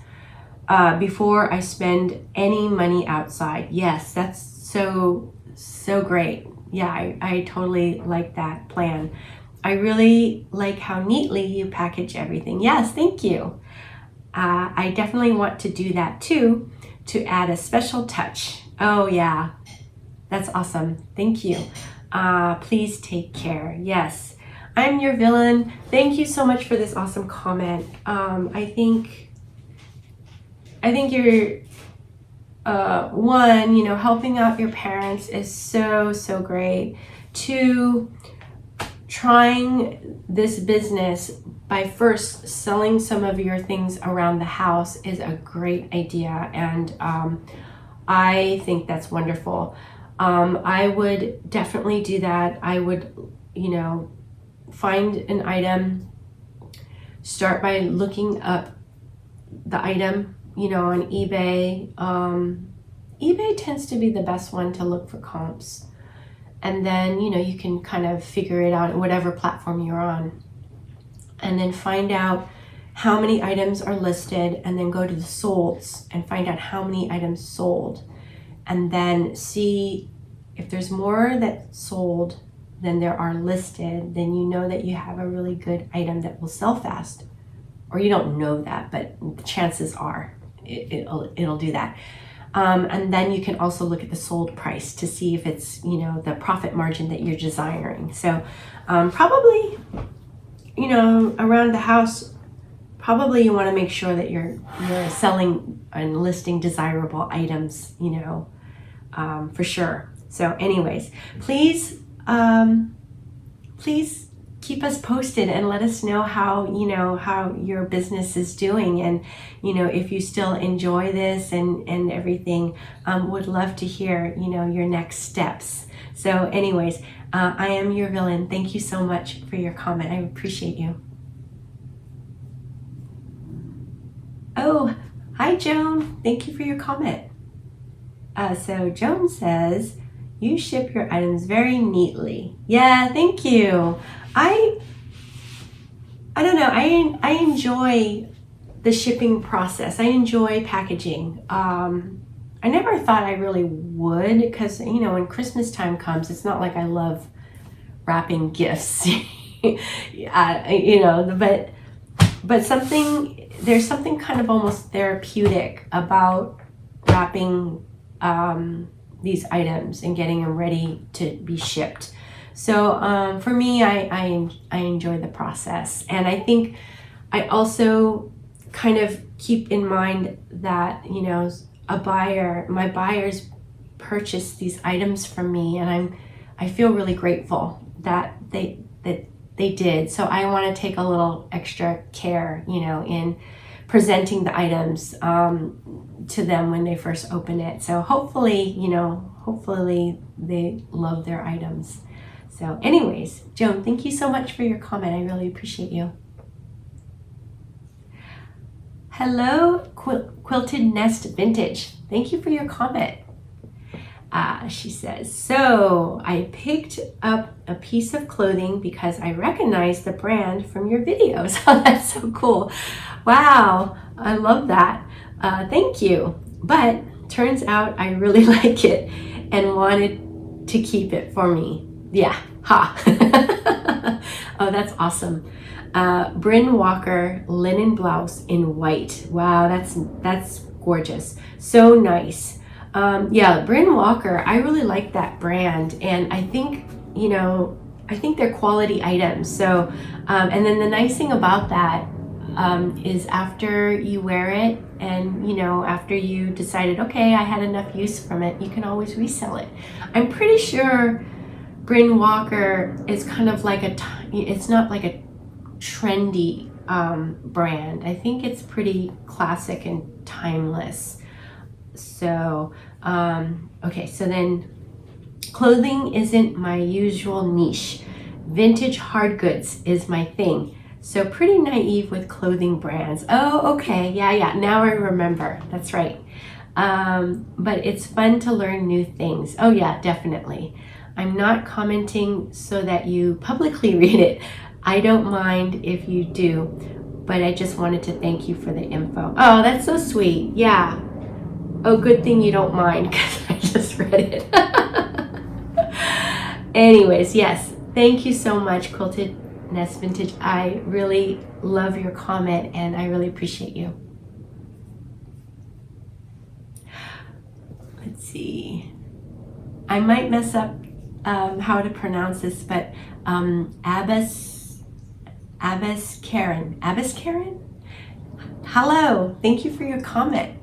Before I spend any money outside. Yes, that's so great. Yeah, I totally like that plan. I really like how neatly you package everything. Yes, thank you. I definitely want to do that too, to add a special touch. Oh yeah, that's awesome. Thank you. Please take care. Yes, I'm your villain. Thank you so much for this awesome comment. I think you're one, helping out your parents is so great. Two, trying this business by first selling some of your things around the house is a great idea, and I think that's wonderful. I would definitely do that. I would, find an item, start by looking up the item, on eBay. eBay tends to be the best one to look for comps. And then, you can kind of figure it out on whatever platform you're on. And then find out how many items are listed, and then go to the solds and find out how many items sold. And then see if there's more that sold than there are listed, then you know that you have a really good item that will sell fast. Or you don't know that, but the chances are it'll do that. And then you can also look at the sold price to see if it's, the profit margin that you're desiring. So probably, around the house, probably you want to make sure that you're selling and listing desirable items, for sure. So anyways, please keep us posted and let us know how your business is doing, and if you still enjoy this and everything. Would love to hear your next steps. So anyways, I am your villain. Thank you so much for your comment. I appreciate you. Oh, hi Joan, thank you for your comment. So Joan says, you ship your items very neatly. Yeah, thank you. I don't know. I enjoy the shipping process. I enjoy packaging. I never thought I really would, because when Christmas time comes, it's not like I love wrapping gifts. But there's something kind of almost therapeutic about wrapping these items and getting them ready to be shipped. So for me, I enjoy the process, and I think I also kind of keep in mind that my buyers purchase these items from me, and I feel really grateful that they did. So I want to take a little extra care, in presenting the items to them when they first open it. So hopefully they love their items. So anyways, Joan, thank you so much for your comment. I really appreciate you. Hello, Quilted Nest Vintage. Thank you for your comment. She says, so I picked up a piece of clothing because I recognized the brand from your videos. Oh, that's so cool. Wow, I love that. Thank you. But turns out I really like it and wanted to keep it for me. Yeah, ha. Oh, that's awesome. Bryn Walker linen blouse in white. Wow, that's gorgeous. So nice. Yeah, Bryn Walker, I really like that brand, and I think they're quality items. So, and then the nice thing about that is after you wear it, and after you decided, okay, I had enough use from it, you can always resell it. I'm pretty sure Bryn Walker is kind of like it's not like a trendy brand. I think it's pretty classic and timeless. So okay, so then Clothing isn't my usual niche. Vintage hard goods is my thing. So pretty naive with clothing brands. Oh, okay. Yeah. Now I remember. That's right. But it's fun to learn new things. Oh yeah, definitely. I'm not commenting so that you publicly read it. I don't mind if you do, but I just wanted to thank you for the info. Oh, that's so sweet. Yeah. Oh, good thing you don't mind because I just read it. Anyways, yes. Thank you so much, Quilted Nest Vintage. I really love your comment and I really appreciate you. Let's see. I might mess up how to pronounce this, but Abbas Karen. Hello. Thank you for your comment.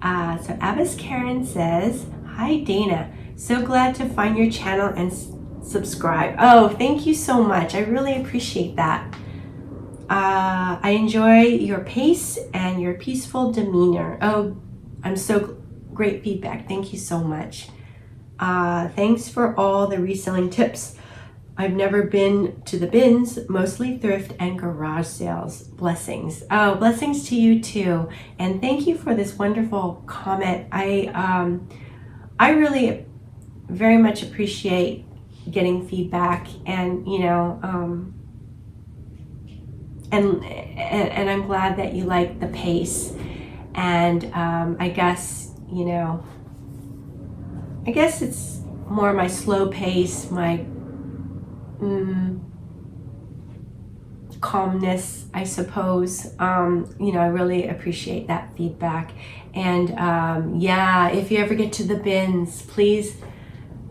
So Abbas Karen says, "Hi Dana. So glad to find your channel and subscribe." Oh, thank you so much. I really appreciate that. I enjoy your pace and your peaceful demeanor. Oh, I'm so great feedback. Thank you so much. Thanks for all the reselling tips. I've never been to the bins, mostly thrift and garage sales. Blessings. Oh, blessings to you too. And thank you for this wonderful comment. I really very much appreciate getting feedback, and and I'm glad that you like the pace. And I guess it's more my slow pace, my calmness, I suppose. I really appreciate that feedback. And if you ever get to the bins, please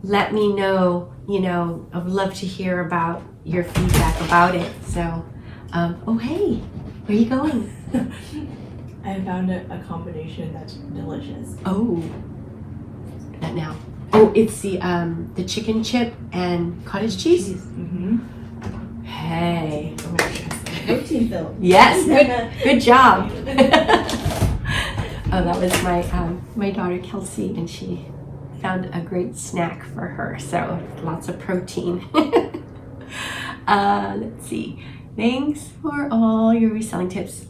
let me know. I would love to hear about your feedback about it. So, oh hey, where are you going? I found a combination that's delicious. Oh, that now. Oh, it's the chicken chip and cottage cheese. Mm-hmm. Hey. Oh, yes. Protein filled. Yes. Good job. Oh, that was my daughter Kelsey, and she found a great snack for her. So lots of protein. Let's see. Thanks for all your reselling tips.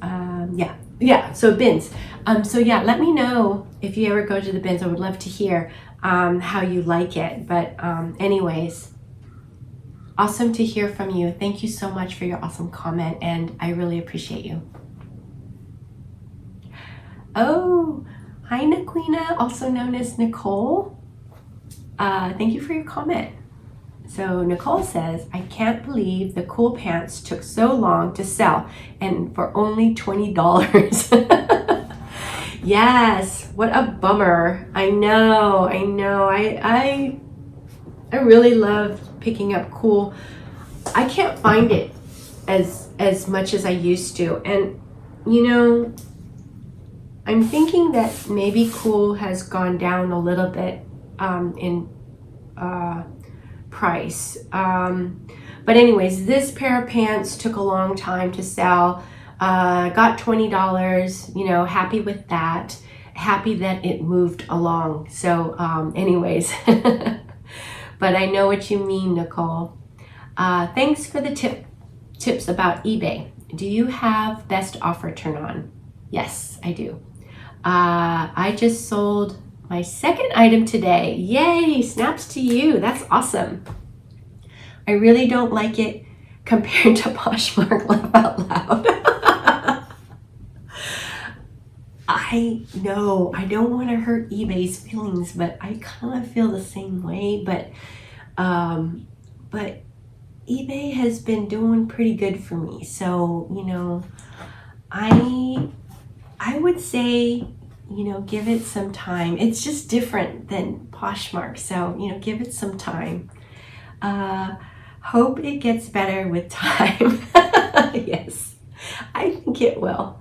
So bins. Let me know if you ever go to the bins. I would love to hear how you like it. But anyways, awesome to hear from you. Thank you so much for your awesome comment, and I really appreciate you. Oh, hi Naquina, also known as Nicole. Thank you for your comment. So Nicole says, "I can't believe the cool pants took so long to sell and for only $20. Yes, what a bummer. I know. I really love picking up cool. I can't find it as much as I used to. And I'm thinking that maybe cool has gone down a little bit in price. But anyways, this pair of pants took a long time to sell. Got $20, happy with that. Happy that it moved along. So anyways, but I know what you mean, Nicole. Thanks for the tips about eBay. Do you have best offer turn on? Yes, I do. I just sold my second item today. Yay, snaps to you. That's awesome. I really don't like it compared to Poshmark, laugh out loud. I know, I don't want to hurt eBay's feelings, but I kind of feel the same way. But eBay has been doing pretty good for me. So, I would say, give it some time. It's just different than Poshmark. So, give it some time. Hope it gets better with time. Yes, I think it will.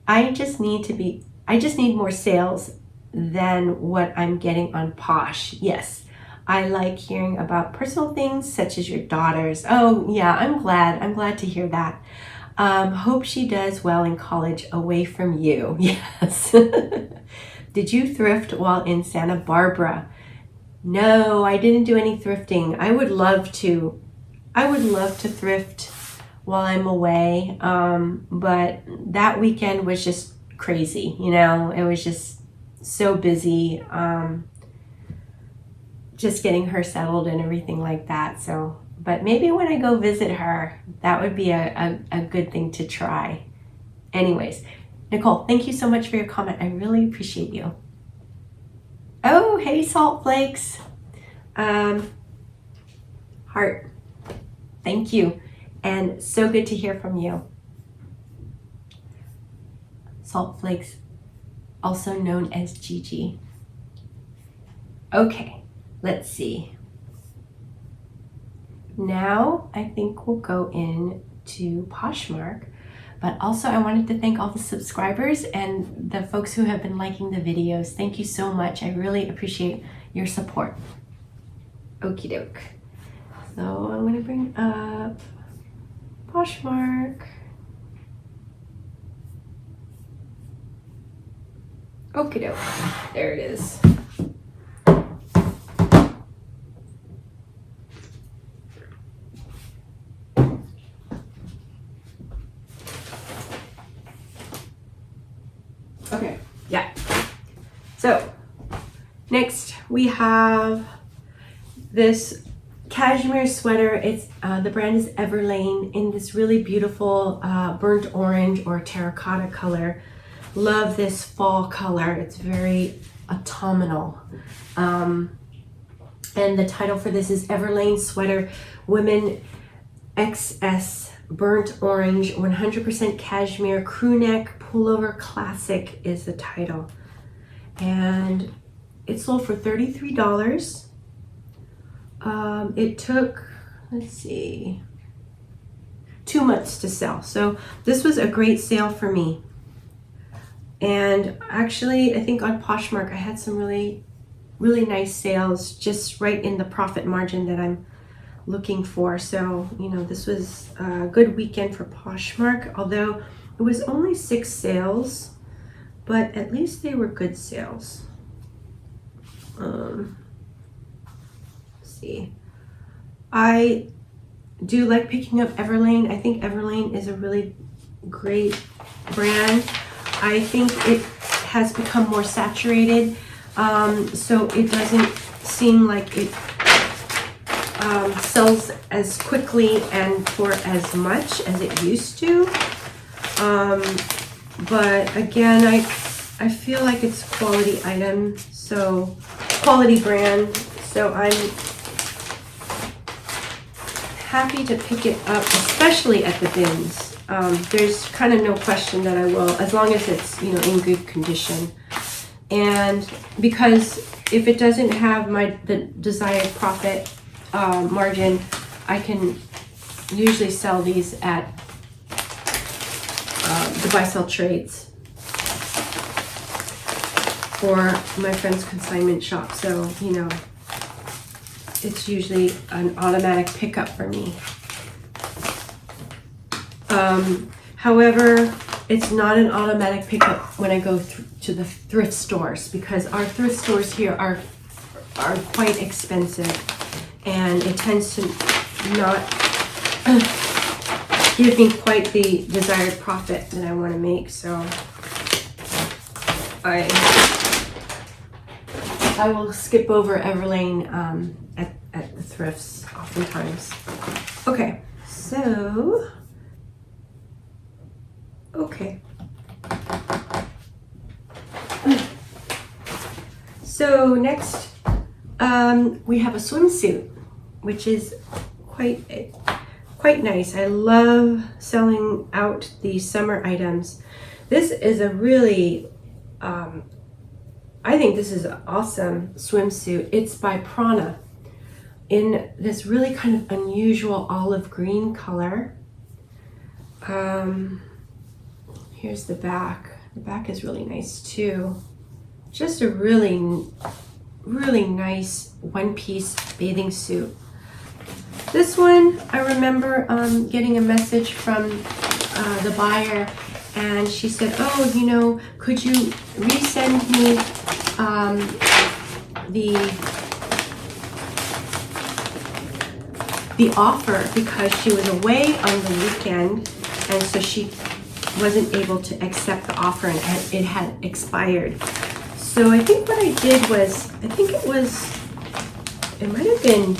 I just need more sales than what I'm getting on Posh. Yes, I like hearing about personal things such as your daughters. Oh yeah, I'm glad to hear that. Hope she does well in college away from you. Yes. Did you thrift while in Santa Barbara? No, I didn't do any thrifting. I would love to. I would love to thrift while I'm away, but that weekend was just crazy, you know? It was just so busy, just getting her settled and everything like that. So, but maybe when I go visit her, that would be a good thing to try. Anyways, Nicole, thank you so much for your comment. I really appreciate you. Oh, hey, Salt Flakes. Heart, thank you. And so good to hear from you. Salt Flakes, also known as Gigi. Okay, let's see. Now I think we'll go into Poshmark, but also I wanted to thank all the subscribers and the folks who have been liking the videos. Thank you so much. I really appreciate your support. Okie doke. So I'm gonna bring up Poshmark. Okie doke. There it is. Okay, yeah. So next we have this cashmere sweater. It's the brand is Everlane in this really beautiful burnt orange or terracotta color. Love this fall color. It's very autumnal. And the title for this is Everlane Sweater Women XS Burnt Orange 100% Cashmere Crew Neck Pullover Classic is the title. And it sold for $33. It took, let's see, 2 months to sell. So this was a great sale for me. And actually, I think on Poshmark, I had some really nice sales just right in the profit margin that I'm looking for. So, you know, this was a good weekend for Poshmark, although it was only 6 sales, but at least they were good sales. Let's see. I do like picking up Everlane. I think Everlane is a really great brand. I think it has become more saturated, so it doesn't seem like it sells as quickly and for as much as it used to. But again, I feel like it's quality item, so quality brand. So I'm happy to pick it up, especially at the bins. There's kind of no question that I will, as long as it's, you know, in good condition. And because if it doesn't have the desired profit margin, I can usually sell these at the buy sell trades for my friend's consignment shop. So, you know, it's usually an automatic pickup for me. However, it's not an automatic pickup when I go to the thrift stores, because our thrift stores here are quite expensive, and it tends to not give me quite the desired profit that I want to make. So I will skip over Everlane at the thrifts oftentimes. Okay, so So next, we have a swimsuit, which is quite nice. I love selling out the summer items. This is a really, I think this is an awesome swimsuit. It's by Prana in this really kind of unusual olive green color. Here's the back. The back is really nice too. Just a really nice one-piece bathing suit. This one, I remember getting a message from the buyer, and she said, oh, you know, could you resend me the offer because she was away on the weekend, and so she wasn't able to accept the offer, and it had expired. So I think what I did was, it might have been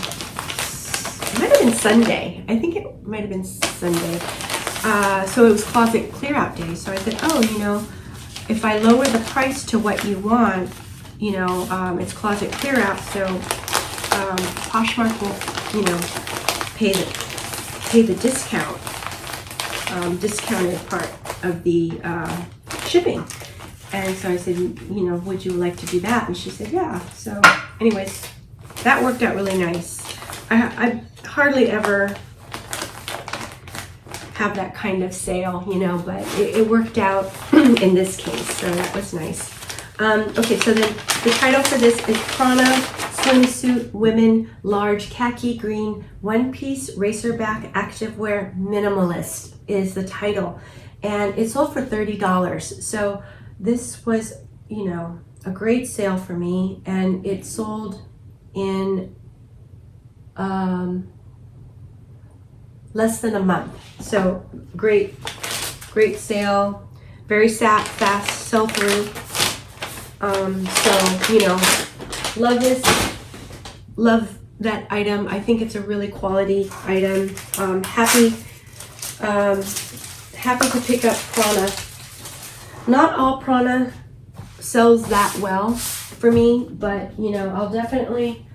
Sunday. I think it might have been Sunday. So it was closet clear out day. So I said, oh, you know, if I lower the price to what you want, you know, it's closet clear out, so Poshmark will, you know, pay the discount, discounted part of the shipping. And so I said, you know, would you like to do that? And she said, yeah. So anyways, that worked out really nice. I hardly ever have that kind of sale, you know, but it worked out in this case, so that was nice. Okay, so then the title for this is Prana Swimsuit Women Large Khaki Green One-Piece Racerback Activewear Minimalist is the title. And it sold for $30. So this was, you know, a great sale for me, and it sold in less than a month. So great sale, very fast sell through. So, you know, love that item. I think it's a really quality item. Happy to pick up Prana. Not all Prana sells that well for me, but you know, I'll definitely,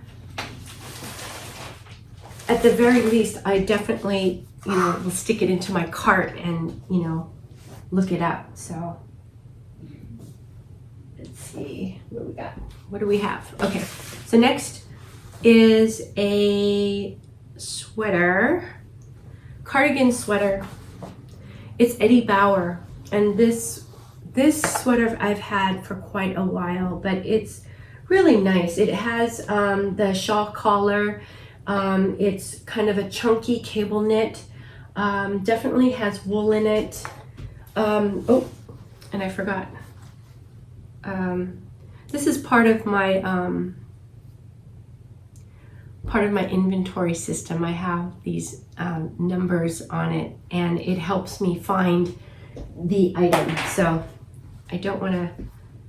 at the very least, I definitely, you know, will stick it into my cart and, you know, look it up. So let's see what we got. What do we have? Okay, so next is a sweater, cardigan sweater. It's Eddie Bauer, and this sweater I've had for quite a while, but it's really nice. It has the shawl collar. It's kind of a chunky cable knit. Definitely has wool in it. Oh, and I forgot. This is part of my inventory system. I have these numbers on it, and it helps me find the item. So I don't want to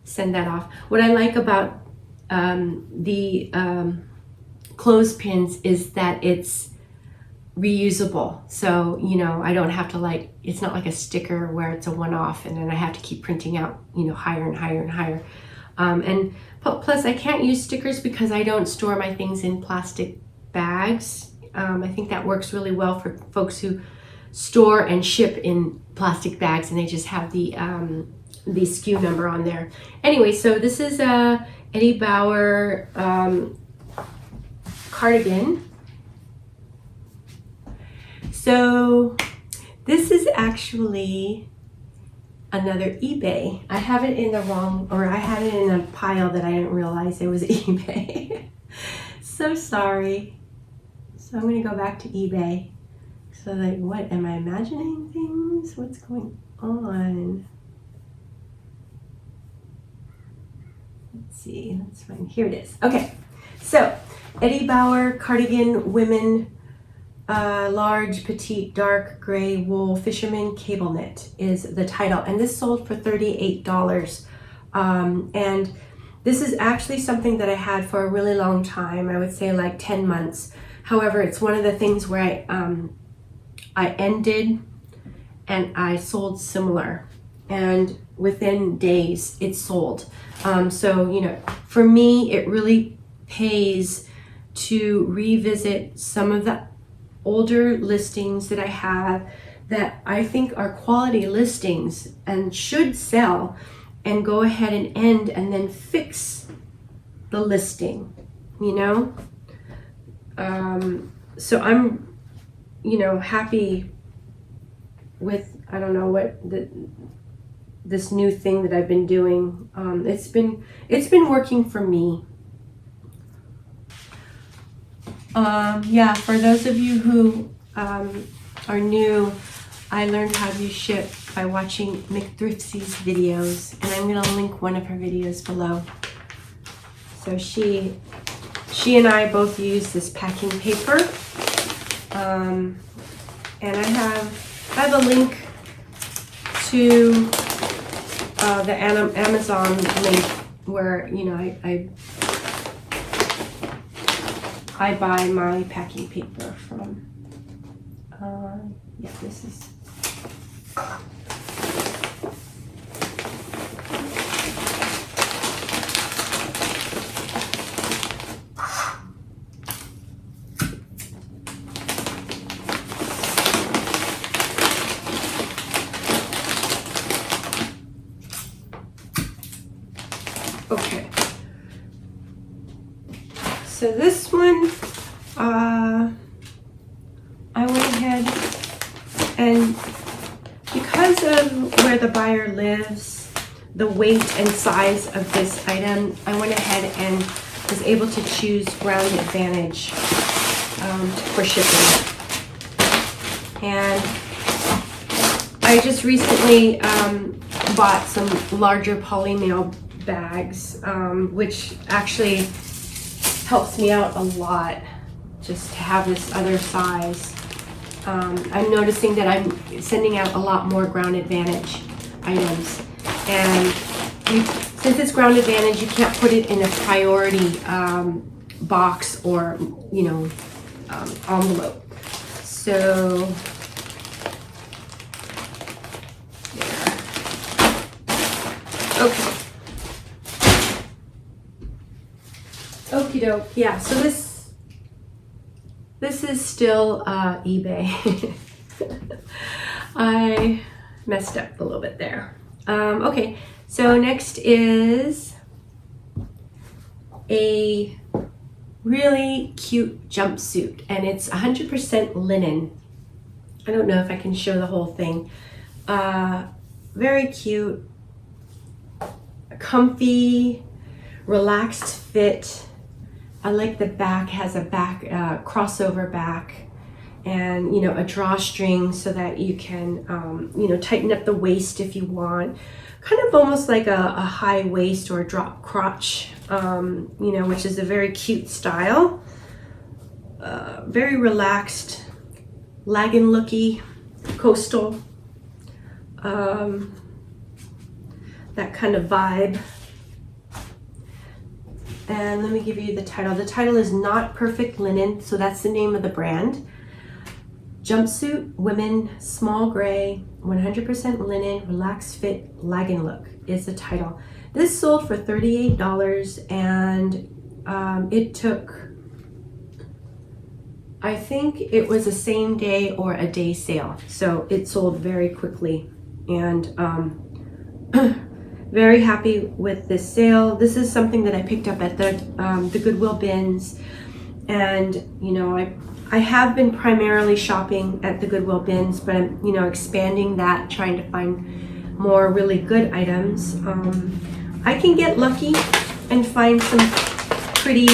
send that off. What I like about the clothespins is that it's reusable. So, you know, I don't have to, like, it's not like a sticker where it's a one-off and then I have to keep printing out, you know, higher and higher and higher. And plus I can't use stickers because I don't store my things in plastic bags. I think that works really well for folks who store and ship in plastic bags and they just have the SKU number on there. Anyway, so this is a Eddie Bauer cardigan. So this is actually another eBay. I have it in the wrong, or I had it in a pile that I didn't realize it was eBay. So sorry. So I'm gonna go back to eBay. So like, what, am I imagining things? What's going on? Let's see, let's find, here it is. Okay, so Eddie Bauer cardigan women large petite dark gray wool fisherman cable knit is the title, and this sold for $38. And this is actually something that I had for a really long time. I would say like 10 months. However, it's one of the things where I ended and I sold similar, and within days it sold. So, you know, for me, it really pays to revisit some of the older listings that I have that I think are quality listings and should sell, and go ahead and end and then fix the listing, you know? So I'm, you know, happy with, I don't know what this new thing that I've been doing. It's been working for me. Yeah, for those of you who are new, I learned how to ship by watching McThrifty's videos, and I'm going to link one of her videos below. So she and I both use this packing paper, And I have a link to the Amazon link where, you know, I buy my packing paper from. Yeah, this is. Okay. So this one, I went ahead and because of where the buyer lives, the weight and size of this item, I went ahead and was able to choose Ground Advantage for shipping. And I just recently bought some larger polymail bags, which actually helps me out a lot just to have this other size. I'm noticing that I'm sending out a lot more Ground Advantage items, and since it's Ground Advantage, you can't put it in a priority box or, you know, envelope. So there. Okay. Okie doke. Yeah, so this is still eBay. I messed up a little bit there. Okay, so next is a really cute jumpsuit, and it's 100% linen. I don't know if I can show the whole thing. Very cute, comfy, relaxed fit. I like the back, has a back crossover back, and, you know, a drawstring so that you can you know, tighten up the waist if you want. Kind of almost like a high waist or a drop crotch, you know, which is a very cute style. Very relaxed, lagging looky, coastal, that kind of vibe. And let me give you the title. The title is Not Perfect Linen, so that's the name of the brand. Jumpsuit, women, small gray, 100% linen, relaxed fit, lagging look is the title. This sold for $38, and it took, I think it was a same day or a day sale. So it sold very quickly, and very happy with this sale. This is something that I picked up at the Goodwill bins, and, you know, I have been primarily shopping at the Goodwill bins, but I'm, you know, expanding that, trying to find more really good items. I can get lucky and find some pretty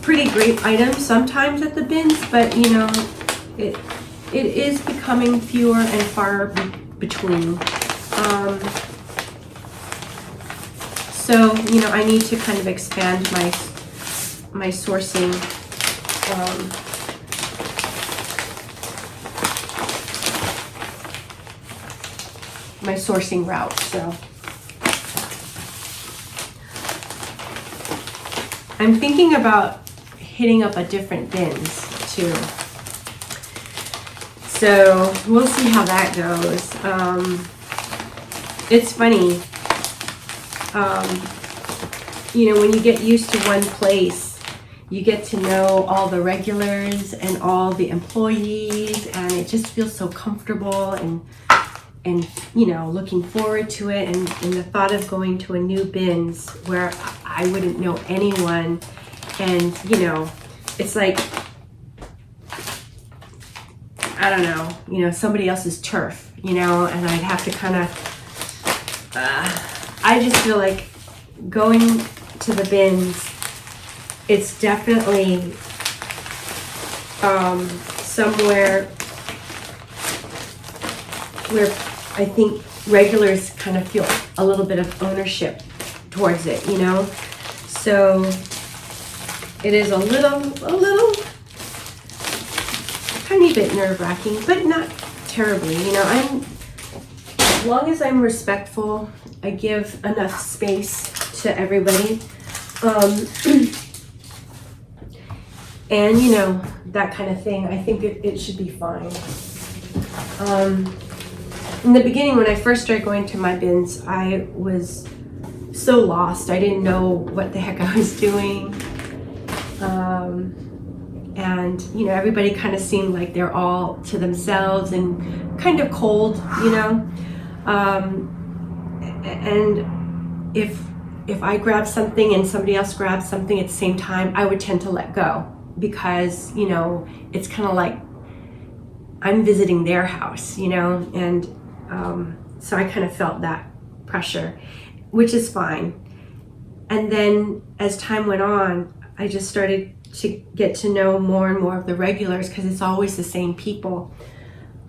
great items sometimes at the bins, but, you know, it is becoming fewer and far between. So, you know, I need to kind of expand my sourcing, route. So I'm thinking about hitting up a different bins too. So we'll see how that goes. It's funny, you know, when you get used to one place, you get to know all the regulars and all the employees, and it just feels so comfortable, and you know, looking forward to it, and the thought of going to a new bins where I wouldn't know anyone, and, you know, it's like, I don't know, you know, somebody else's turf, you know, and I'd have to kind of, I just feel like going to the bins, it's definitely somewhere where I think regulars kind of feel a little bit of ownership towards it, you know. So it is a little tiny bit nerve-wracking, but not terribly. You know, as long as I'm respectful, I give enough space to everybody. And you know, that kind of thing, I think it should be fine. In the beginning, when I first started going to my bins, I was so lost. I didn't know what the heck I was doing. And you know, everybody kind of seemed like they're all to themselves and kind of cold, you know. And if I grab something and somebody else grabs something at the same time, I would tend to let go, because you know, it's kind of like I'm visiting their house, you know. And so I kind of felt that pressure, which is fine. And then as time went on, I just started to get to know more and more of the regulars, because it's always the same people.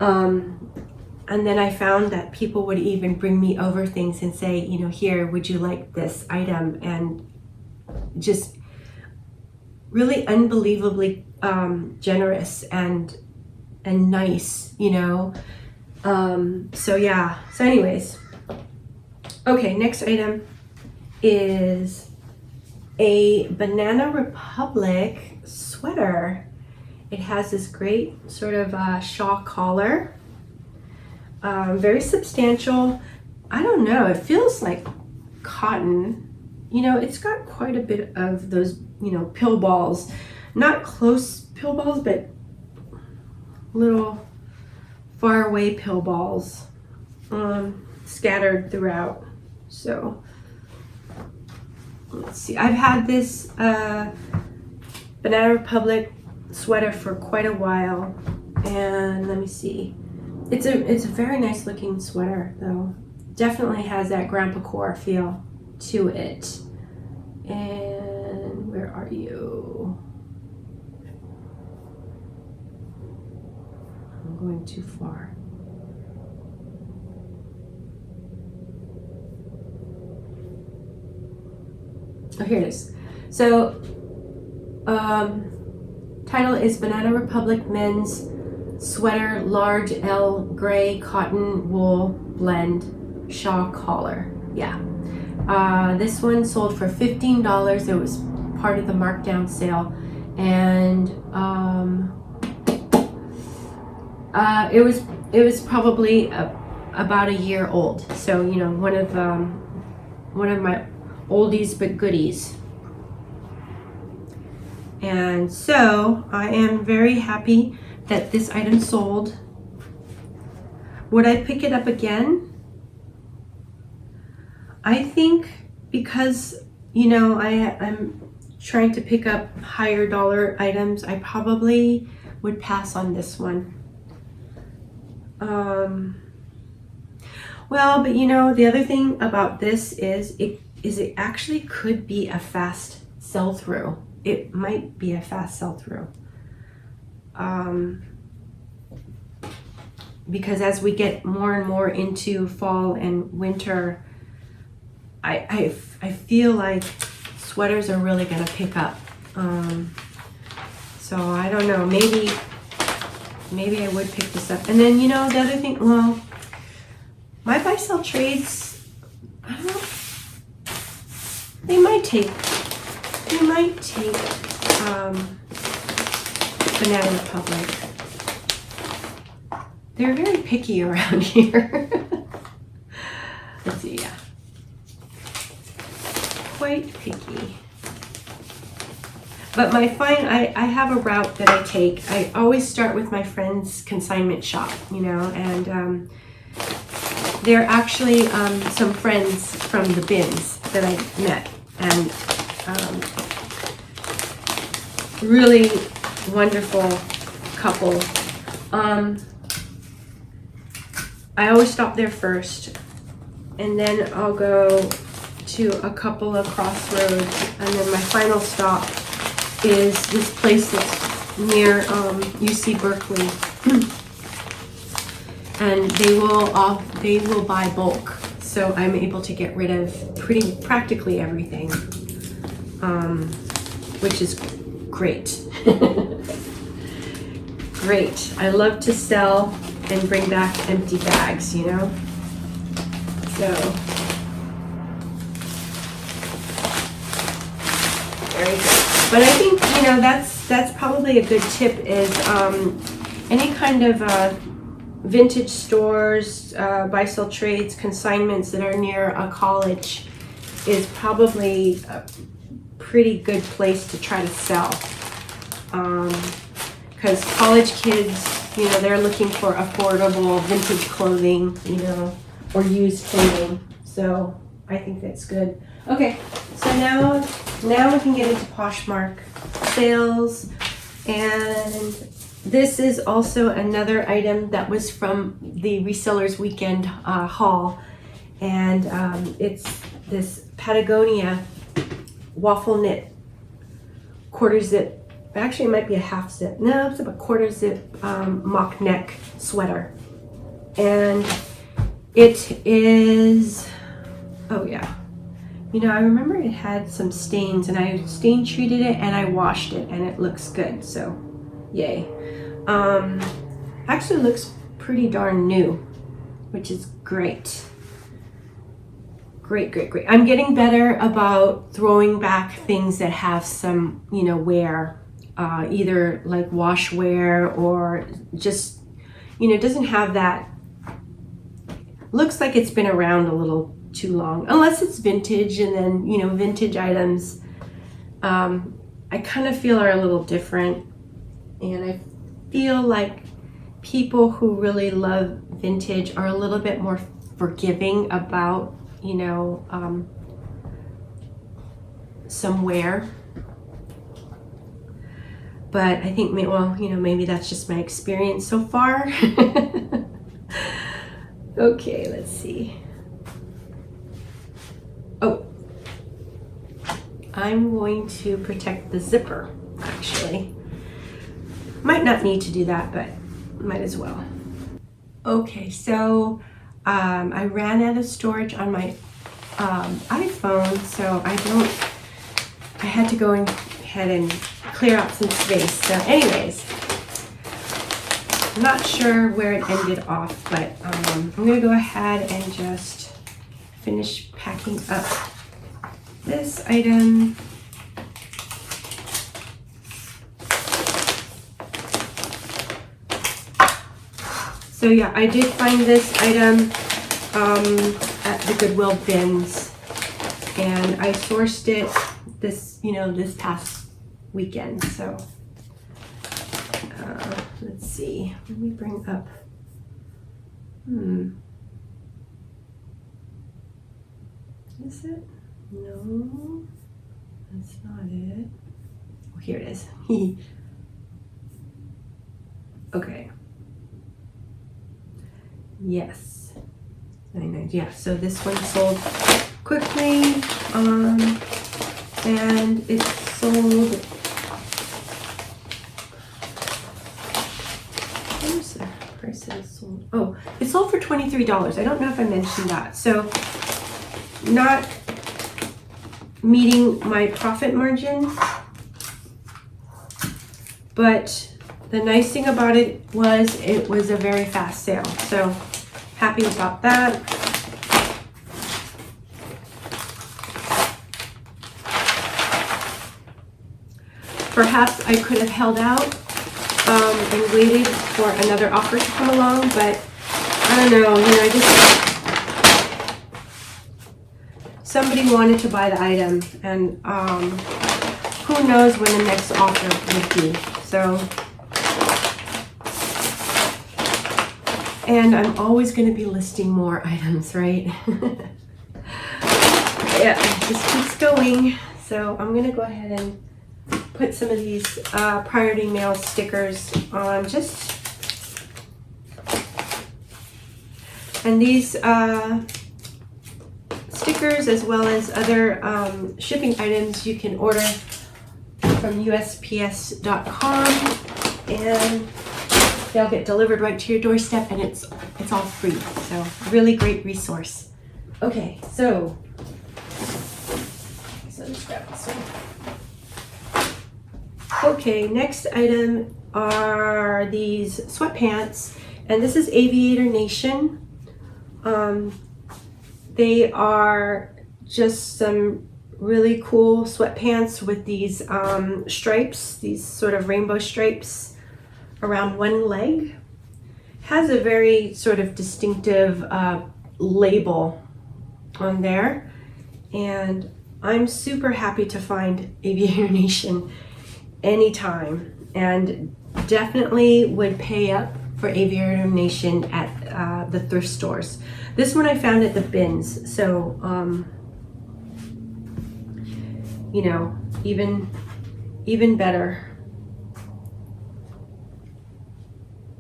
And then I found that people would even bring me over things and say, you know, here, would you like this item? And just really unbelievably generous and nice, you know. So yeah, so anyways, okay, next item is a Banana Republic sweater. It has this great sort of shawl collar, very substantial. I don't know, it feels like cotton. You know, it's got quite a bit of those, you know, pill balls, not close pill balls, but little far away pill balls scattered throughout. So let's see, I've had this Banana Republic sweater for quite a while, and let me see, it's a very nice looking sweater though. Definitely has that Grandpa Core feel to it. And where are you? I'm going too far. Oh, here it is. So, title is Banana Republic Men's Sweater Large L Gray Cotton Wool Blend Shawl Collar. Yeah. This one sold for $15. It was part of the markdown sale. And it was probably about a year old. So, you know, one of my oldies but goodies. And so I am very happy that this item sold. Would I pick it up again? I think because, you know, I'm trying to pick up higher dollar items, I probably would pass on this one. Well, but you know, the other thing about this is it actually could be a fast sell-through. It might be a fast sell-through. Because as we get more and more into fall and winter, I feel like sweaters are really gonna pick up. So I don't know, maybe I would pick this up. And then, you know, the other thing, well, my buy-sell trades, I don't know, they might take Banana Republic. They're very picky around here. Let's see, yeah. Quite picky. But I have a route that I take. I always start with my friend's consignment shop, you know, and they're actually some friends from the bins that I met, and really wonderful couple. I always stop there first, and then I'll go to a couple of crossroads, and then my final stop is this place that's near UC Berkeley. And they will buy bulk, so I'm able to get rid of practically everything, which is great. great. I love to sell and bring back empty bags, you know? So, very good. But I think, you know, that's probably a good tip is any kind of vintage stores, buy-sell trades, consignments that are near a college is probably a pretty good place to try to sell. Because college kids, you know, they're looking for affordable vintage clothing, you know, or used clothing. So I think that's good. Okay, so now we can get into Poshmark sales, and this is also another item that was from the Resellers Weekend haul, and it's this Patagonia waffle knit quarter zip. Actually, it might be a half zip. No, it's a quarter zip mock neck sweater, and it is. Oh yeah. You know, I remember it had some stains, and I stain treated it and I washed it, and it looks good, so yay. Actually looks pretty darn new, which is great. Great. I'm getting better about throwing back things that have some, you know, wear, either like wash wear or just, you know, it doesn't have that, looks like it's been around a little too long, unless it's vintage, and then, you know, vintage items I kind of feel are a little different, and I feel like people who really love vintage are a little bit more forgiving about, you know, some wear. But I think, well, you know, maybe that's just my experience so far. Okay, let's see. Oh, I'm going to protect the zipper, actually. Might not need to do that, but might as well. Okay, so I ran out of storage on my iPhone, so I had to go ahead and clear out some space. So anyways, I'm not sure where it ended off, but I'm gonna go ahead and just finish packing up this item. So yeah, I did find this item at the Goodwill bins, and I sourced it this past weekend. So let's see. Let me bring up. Is it? No, that's not it. Oh, here it is. Okay. Yes. 99. Yeah, so this one sold quickly, and it sold. Where's the price that it sold? Oh, it sold for $23. I don't know if I mentioned that. So, not meeting my profit margin, but the nice thing about it was a very fast sale. So happy about that. Perhaps I could have held out and waited for another offer to come along, but I don't know, I just, somebody wanted to buy the item, and who knows when the next offer would be. So, and I'm always going to be listing more items, right? Yeah, it just keeps going. So I'm going to go ahead and put some of these priority mail stickers on, and these stickers, as well as other shipping items, you can order from USPS.com, and they'll get delivered right to your doorstep, and it's all free. So really great resource. Okay, so let's grab this one. Okay, next item are these sweatpants, and this is Aviator Nation. They are just some really cool sweatpants with these stripes, these sort of rainbow stripes around one leg. Has a very sort of distinctive label on there, and I'm super happy to find Aviator Nation anytime, and definitely would pay up for Aviator Nation at the thrift stores. This one I found at the bins, so you know, even better.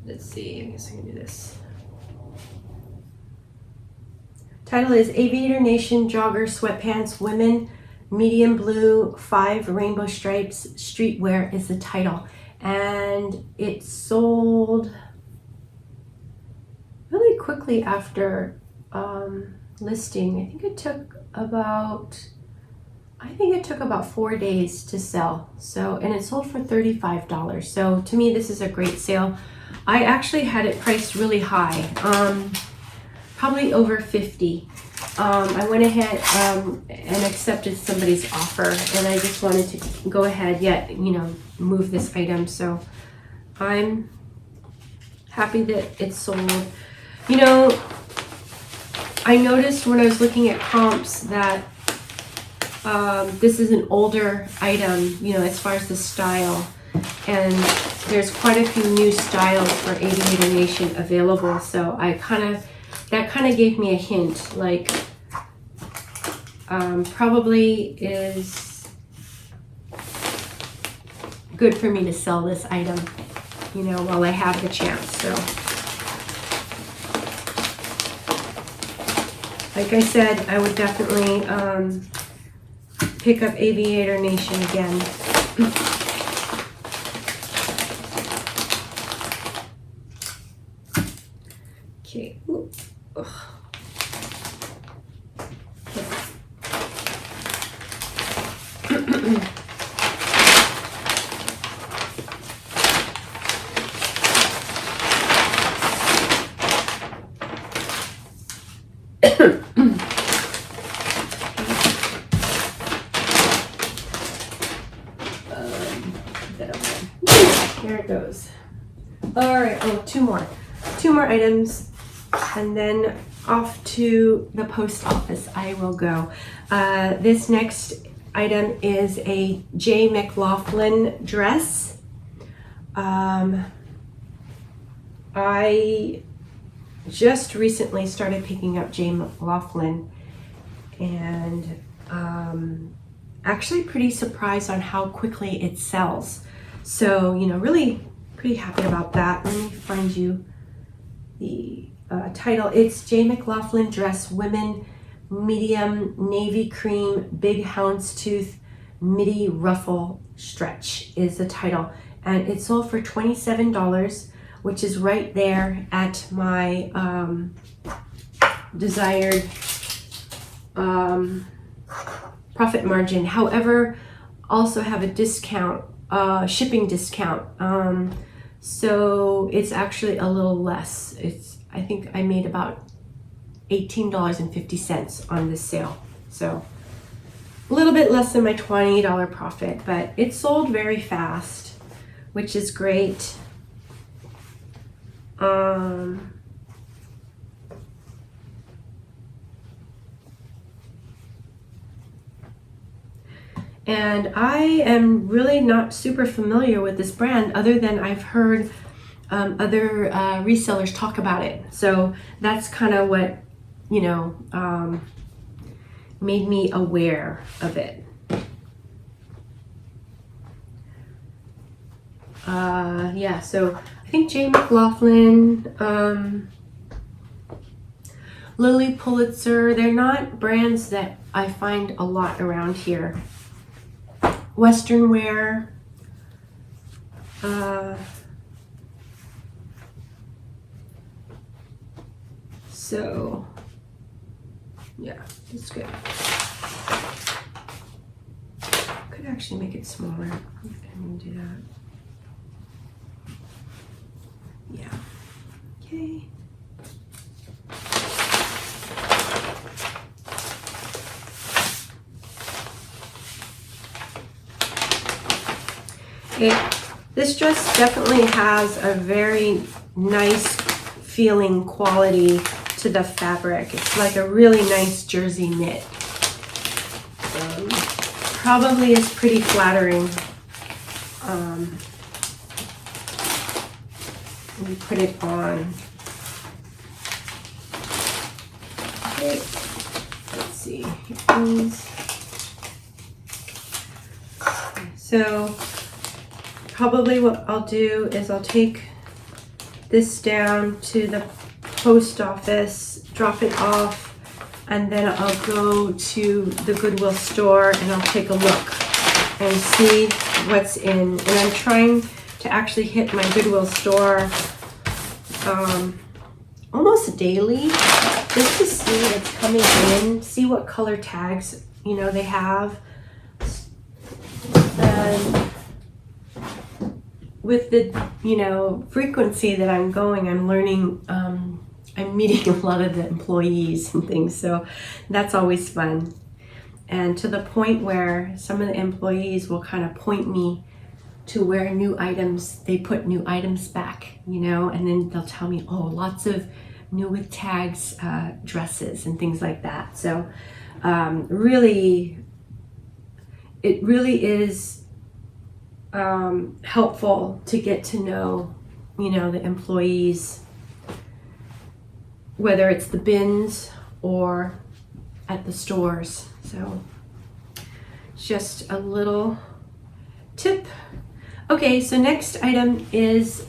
Let's see, I guess I can do this. Title is Aviator Nation Jogger Sweatpants Women, medium blue, 5 rainbow stripes, streetwear is the title. And it sold really quickly after listing. I think it took about 4 days to sell. So, and it sold for $35. So to me, this is a great sale. I actually had it priced really high, probably over 50. I went ahead and accepted somebody's offer, and I just wanted to go ahead yet, move this item. So I'm happy that it's sold. I noticed when I was looking at comps that this is an older item, as far as the style, and there's quite a few new styles for Aviator Nation available. So that kind of gave me a hint, like probably is good for me to sell this item, while I have the chance. So like I said, I would definitely pick up Aviator Nation again. Okay. Ooh. Ugh. There it goes. All right. Oh, two more items, and then off to the post office I will go. This next item is a J. McLaughlin dress. I just recently started picking up J. McLaughlin, and actually pretty surprised on how quickly it sells. So, really pretty happy about that. Let me find you the title. It's J. McLaughlin dress, women, medium, navy cream, big houndstooth, midi ruffle stretch is the title. And it sold for $27, which is right there at my desired profit margin. However, also have a discount, shipping discount. So it's actually a little less. I think I made about $18.50 on this sale. So a little bit less than my $20 profit, but it sold very fast, which is great. And I am really not super familiar with this brand, other than I've heard other resellers talk about it. So that's kind of what, made me aware of it. Yeah, so I think J. McLaughlin, Lily Pulitzer, they're not brands that I find a lot around here. Western wear, so yeah, it's good. Could actually make it smaller. I'm gonna do that. Yeah. Okay. This dress definitely has a very nice feeling quality to the fabric. It's like a really nice jersey knit. Probably is pretty flattering. Let me put it on. Okay, let's see. Here it is. So probably what I'll do is I'll take this down to the post office, drop it off, and then I'll go to the Goodwill store and I'll take a look and see what's in. And I'm trying to actually hit my Goodwill store almost daily just to see what's coming in, see what color tags, you know, they have. And with the, you know, frequency that I'm going, I'm learning, I'm meeting a lot of the employees and things, so that's always fun. And to the point where some of the employees will kind of point me to where new items, they put new items back, you know, and then they'll tell me, oh, lots of new with tags dresses and things like that. So really, it really is helpful to get to know, you know, the employees, whether it's the bins or at the stores. So just a little tip. Okay, so next item is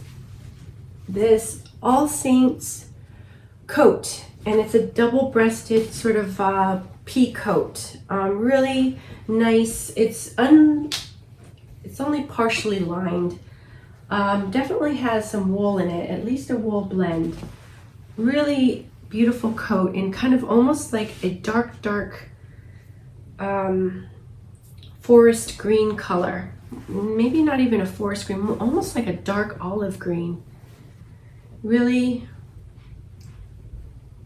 this All Saints coat, and it's a double-breasted sort of pea coat. Really nice. It's only partially lined. Definitely has some wool in it, at least a wool blend. Really beautiful coat in kind of almost like a dark forest green color. Maybe not even a forest green, almost like a dark olive green. Really,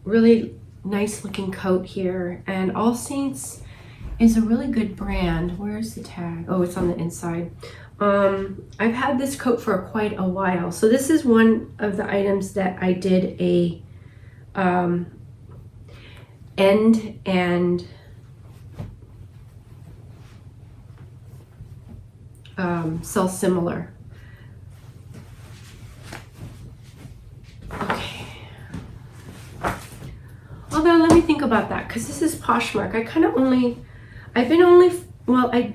really nice looking coat here. And All Saints is a really good brand. Where's the tag? Oh, it's on the inside. I've had this coat for quite a while. So this is one of the items that I did a end and sell similar. Okay. Although let me think about that, because this is Poshmark.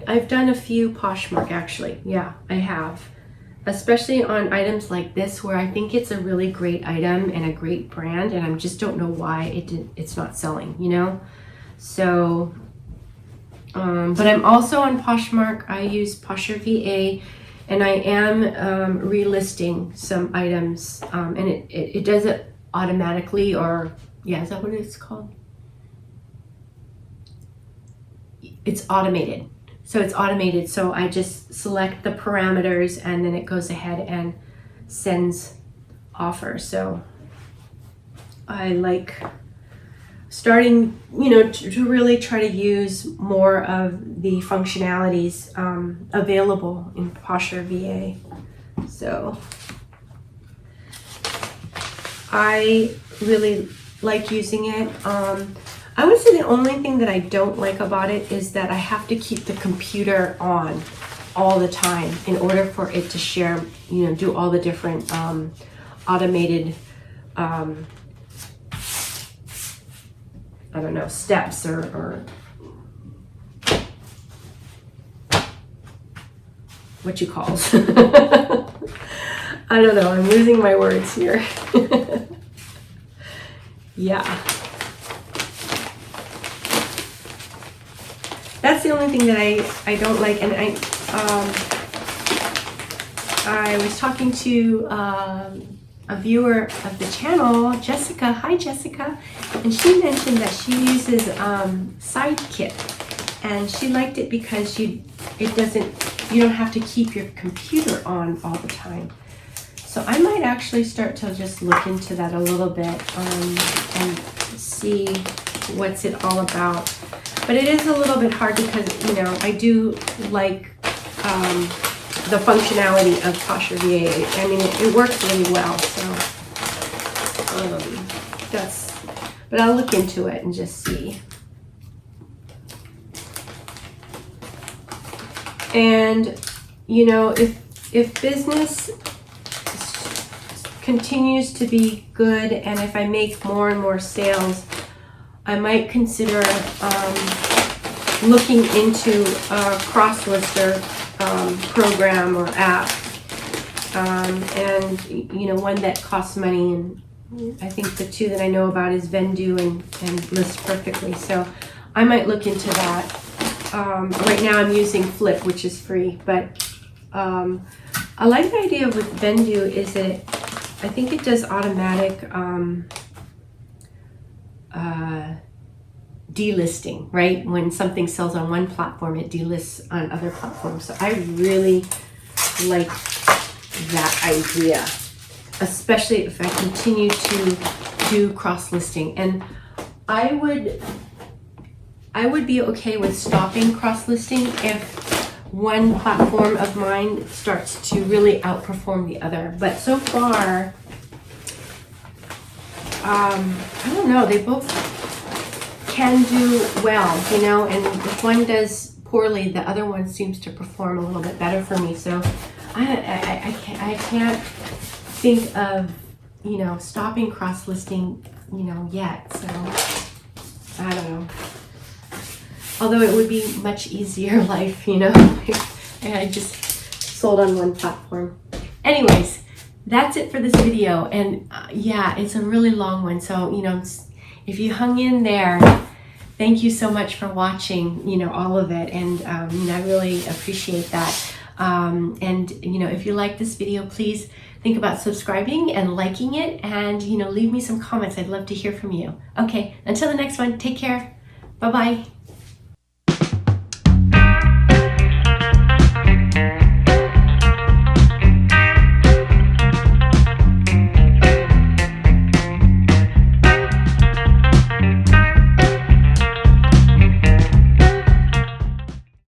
I've done a few Poshmark actually. Yeah, I have. Especially on items like this where I think it's a really great item and a great brand, and I just don't know why it's not selling, you know? So, but I'm also on Poshmark. I use Posher VA, and I am relisting some items, and it does it automatically, or yeah, is that what it's called? It's automated. So it's automated, so I just select the parameters and then it goes ahead and sends offers. So I like starting, you know, to really try to use more of the functionalities available in Posher VA. So I really like using it. I would say the only thing that I don't like about it is that I have to keep the computer on all the time in order for it to share, you know, do all the different automated, I don't know, steps or what you call it. I don't know, I'm losing my words here. Yeah. That's the only thing that I don't like. And I was talking to a viewer of the channel, Jessica. Hi, Jessica. And she mentioned that she uses Kit, and she liked it because it doesn't, you don't have to keep your computer on all the time. So I might actually start to just look into that a little bit and see what's it all about. But it is a little bit hard because, you know, I do like the functionality of Posher VA. I mean, it works really well, so but I'll look into it and just see. And, you know, if business continues to be good and if I make more and more sales, I might consider looking into a cross-lister program or app, and you know, one that costs money. And I think the two that I know about is Vendoo and List Perfectly. So I might look into that. Right now I'm using Flip, which is free, but I like the idea with Vendoo is that I think it does automatic delisting, right? When something sells on one platform, it delists on other platforms. So I really like that idea, especially if I continue to do cross-listing. And I would be okay with stopping cross-listing if one platform of mine starts to really outperform the other. But so far, I don't know, they both can do well, you know, and if one does poorly, the other one seems to perform a little bit better for me. So I can't think of, you know, stopping cross-listing, you know, yet. So I don't know. Although it would be much easier life, you know, if I just sold on one platform. Anyways, that's it for this video. And yeah, it's a really long one. So, you know, if you hung in there, thank you so much for watching, you know, all of it. And you know, I really appreciate that. And, you know, if you like this video, please think about subscribing and liking it, and, you know, leave me some comments. I'd love to hear from you. Okay, until the next one, take care. Bye-bye.